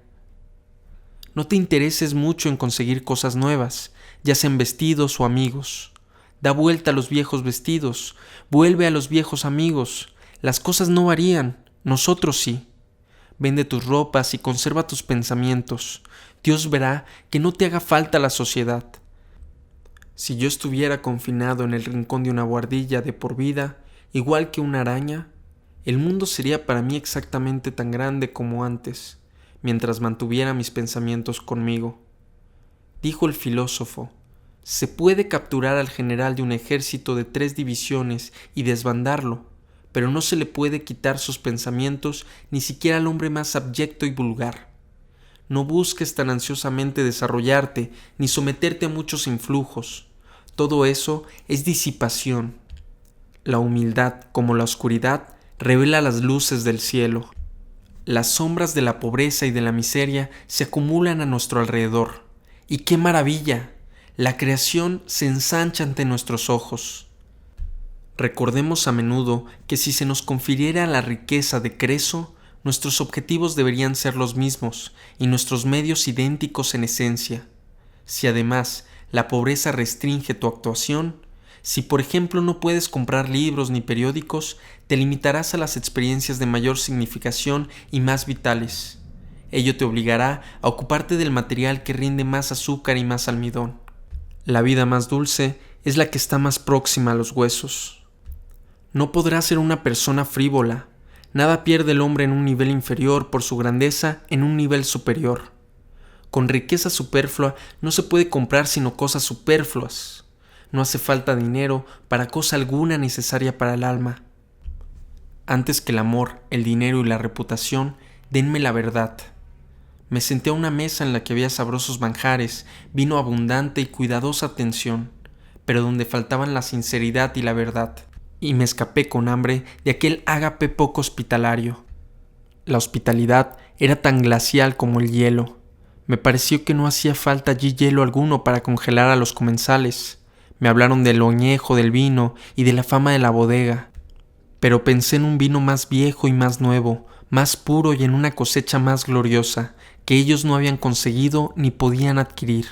No te intereses mucho en conseguir cosas nuevas, ya sean vestidos o amigos. Da vuelta a los viejos vestidos, vuelve a los viejos amigos. Las cosas no varían, nosotros sí. Vende tus ropas y conserva tus pensamientos. Dios verá que no te haga falta la sociedad. Si yo estuviera confinado en el rincón de una buhardilla de por vida, igual que una araña, el mundo sería para mí exactamente tan grande como antes, mientras mantuviera mis pensamientos conmigo. Dijo el filósofo: se puede capturar al general de un ejército de 3 divisiones y desbandarlo, pero no se le puede quitar sus pensamientos ni siquiera al hombre más abyecto y vulgar. No busques tan ansiosamente desarrollarte ni someterte a muchos influjos. Todo eso es disipación. La humildad, como la oscuridad, revela las luces del cielo. Las sombras de la pobreza y de la miseria se acumulan a nuestro alrededor. ¡Y qué maravilla! La creación se ensancha ante nuestros ojos. Recordemos a menudo que si se nos confiriera la riqueza de Creso, nuestros objetivos deberían ser los mismos y nuestros medios idénticos en esencia. Si además la pobreza restringe tu actuación, si por ejemplo no puedes comprar libros ni periódicos, te limitarás a las experiencias de mayor significación y más vitales. Ello te obligará a ocuparte del material que rinde más azúcar y más almidón. La vida más dulce es la que está más próxima a los huesos. No podrás ser una persona frívola. Nada pierde el hombre en un nivel inferior por su grandeza en un nivel superior. Con riqueza superflua no se puede comprar sino cosas superfluas. No hace falta dinero para cosa alguna necesaria para el alma. Antes que el amor, el dinero y la reputación, denme la verdad. Me senté a una mesa en la que había sabrosos manjares, vino abundante y cuidadosa atención, pero donde faltaban la sinceridad y la verdad, y me escapé con hambre de aquel ágape poco hospitalario. La hospitalidad era tan glacial como el hielo. Me pareció que no hacía falta allí hielo alguno para congelar a los comensales. Me hablaron del añejo del vino y de la fama de la bodega, pero pensé en un vino más viejo y más nuevo, más puro y en una cosecha más gloriosa, que ellos no habían conseguido ni podían adquirir.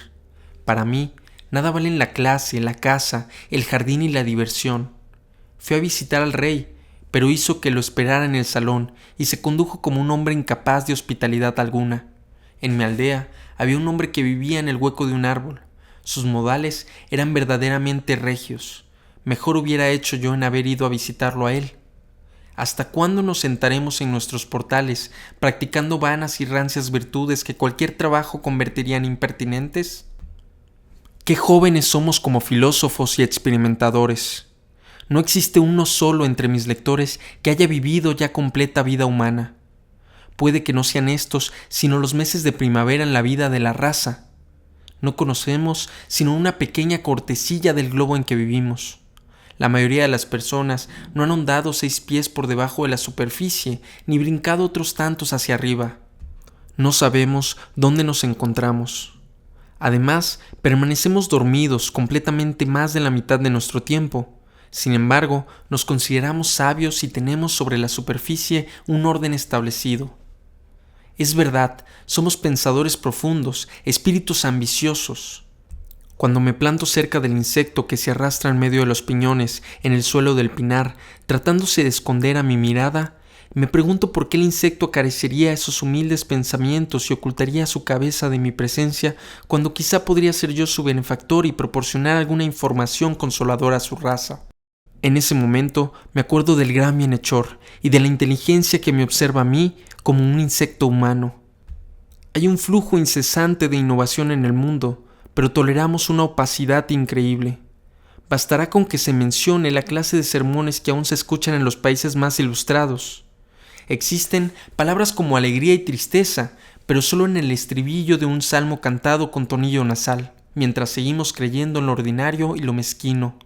Para mí, nada valen la clase, la casa, el jardín y la diversión. Fui a visitar al rey, pero hizo que lo esperara en el salón y se condujo como un hombre incapaz de hospitalidad alguna. En mi aldea había un hombre que vivía en el hueco de un árbol. Sus modales eran verdaderamente regios. Mejor hubiera hecho yo en haber ido a visitarlo a él. ¿Hasta cuándo nos sentaremos en nuestros portales, practicando vanas y rancias virtudes que cualquier trabajo convertiría en impertinentes? ¡Qué jóvenes somos como filósofos y experimentadores! No existe uno solo entre mis lectores que haya vivido ya completa vida humana. Puede que no sean estos, sino los meses de primavera en la vida de la raza. No conocemos sino una pequeña cortecilla del globo en que vivimos. La mayoría de las personas no han ahondado 6 pies por debajo de la superficie, ni brincado otros tantos hacia arriba. No sabemos dónde nos encontramos. Además, permanecemos dormidos completamente más de la mitad de nuestro tiempo. Sin embargo, nos consideramos sabios y tenemos sobre la superficie un orden establecido. Es verdad, somos pensadores profundos, espíritus ambiciosos. Cuando me planto cerca del insecto que se arrastra en medio de los piñones en el suelo del pinar, tratándose de esconder a mi mirada, me pregunto por qué el insecto acariciaría esos humildes pensamientos y ocultaría su cabeza de mi presencia cuando quizá podría ser yo su benefactor y proporcionar alguna información consoladora a su raza. En ese momento me acuerdo del gran bienhechor y de la inteligencia que me observa a mí como un insecto humano. Hay un flujo incesante de innovación en el mundo, pero toleramos una opacidad increíble. Bastará con que se mencione la clase de sermones que aún se escuchan en los países más ilustrados. Existen palabras como alegría y tristeza, pero solo en el estribillo de un salmo cantado con tonillo nasal, mientras seguimos creyendo en lo ordinario y lo mezquino.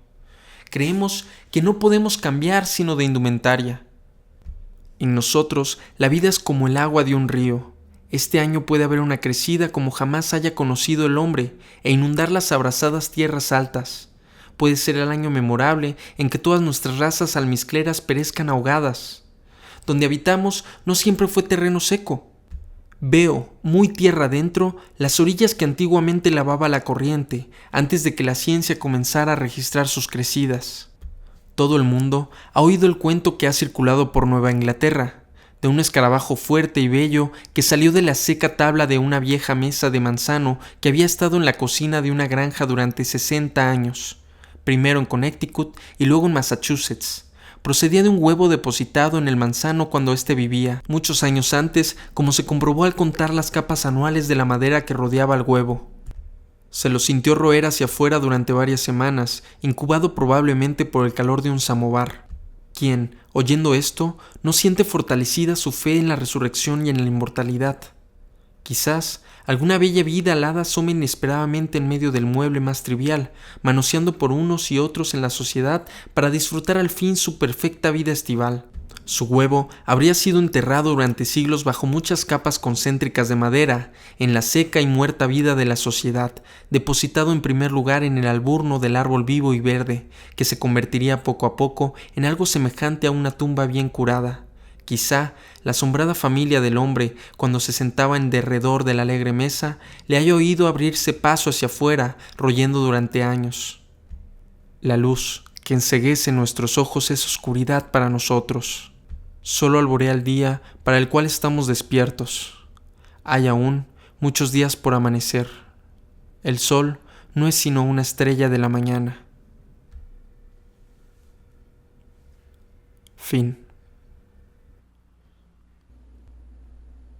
Creemos que no podemos cambiar sino de indumentaria. En nosotros, la vida es como el agua de un río. Este año puede haber una crecida como jamás haya conocido el hombre e inundar las abrasadas tierras altas. Puede ser el año memorable en que todas nuestras razas almizcleras perezcan ahogadas. Donde habitamos no siempre fue terreno seco. Veo, muy tierra adentro, las orillas que antiguamente lavaba la corriente, antes de que la ciencia comenzara a registrar sus crecidas. Todo el mundo ha oído el cuento que ha circulado por Nueva Inglaterra, de un escarabajo fuerte y bello que salió de la seca tabla de una vieja mesa de manzano que había estado en la cocina de una granja durante 60 años, primero en Connecticut y luego en Massachusetts. Procedía de un huevo depositado en el manzano cuando éste vivía, muchos años antes, como se comprobó al contar las capas anuales de la madera que rodeaba el huevo. Se lo sintió roer hacia afuera durante varias semanas, incubado probablemente por el calor de un samovar. Quien, oyendo esto, no siente fortalecida su fe en la resurrección y en la inmortalidad. Quizás alguna bella vida alada asome inesperadamente en medio del mueble más trivial, manoseando por unos y otros en la sociedad para disfrutar al fin su perfecta vida estival. Su huevo habría sido enterrado durante siglos bajo muchas capas concéntricas de madera, en la seca y muerta vida de la sociedad, depositado en primer lugar en el alburno del árbol vivo y verde, que se convertiría poco a poco en algo semejante a una tumba bien curada. Quizá la asombrada familia del hombre, cuando se sentaba en derredor de la alegre mesa, le haya oído abrirse paso hacia afuera, royendo durante años. La luz que enceguece nuestros ojos es oscuridad para nosotros. Solo alborea el día para el cual estamos despiertos. Hay aún muchos días por amanecer. El sol no es sino una estrella de la mañana. Fin.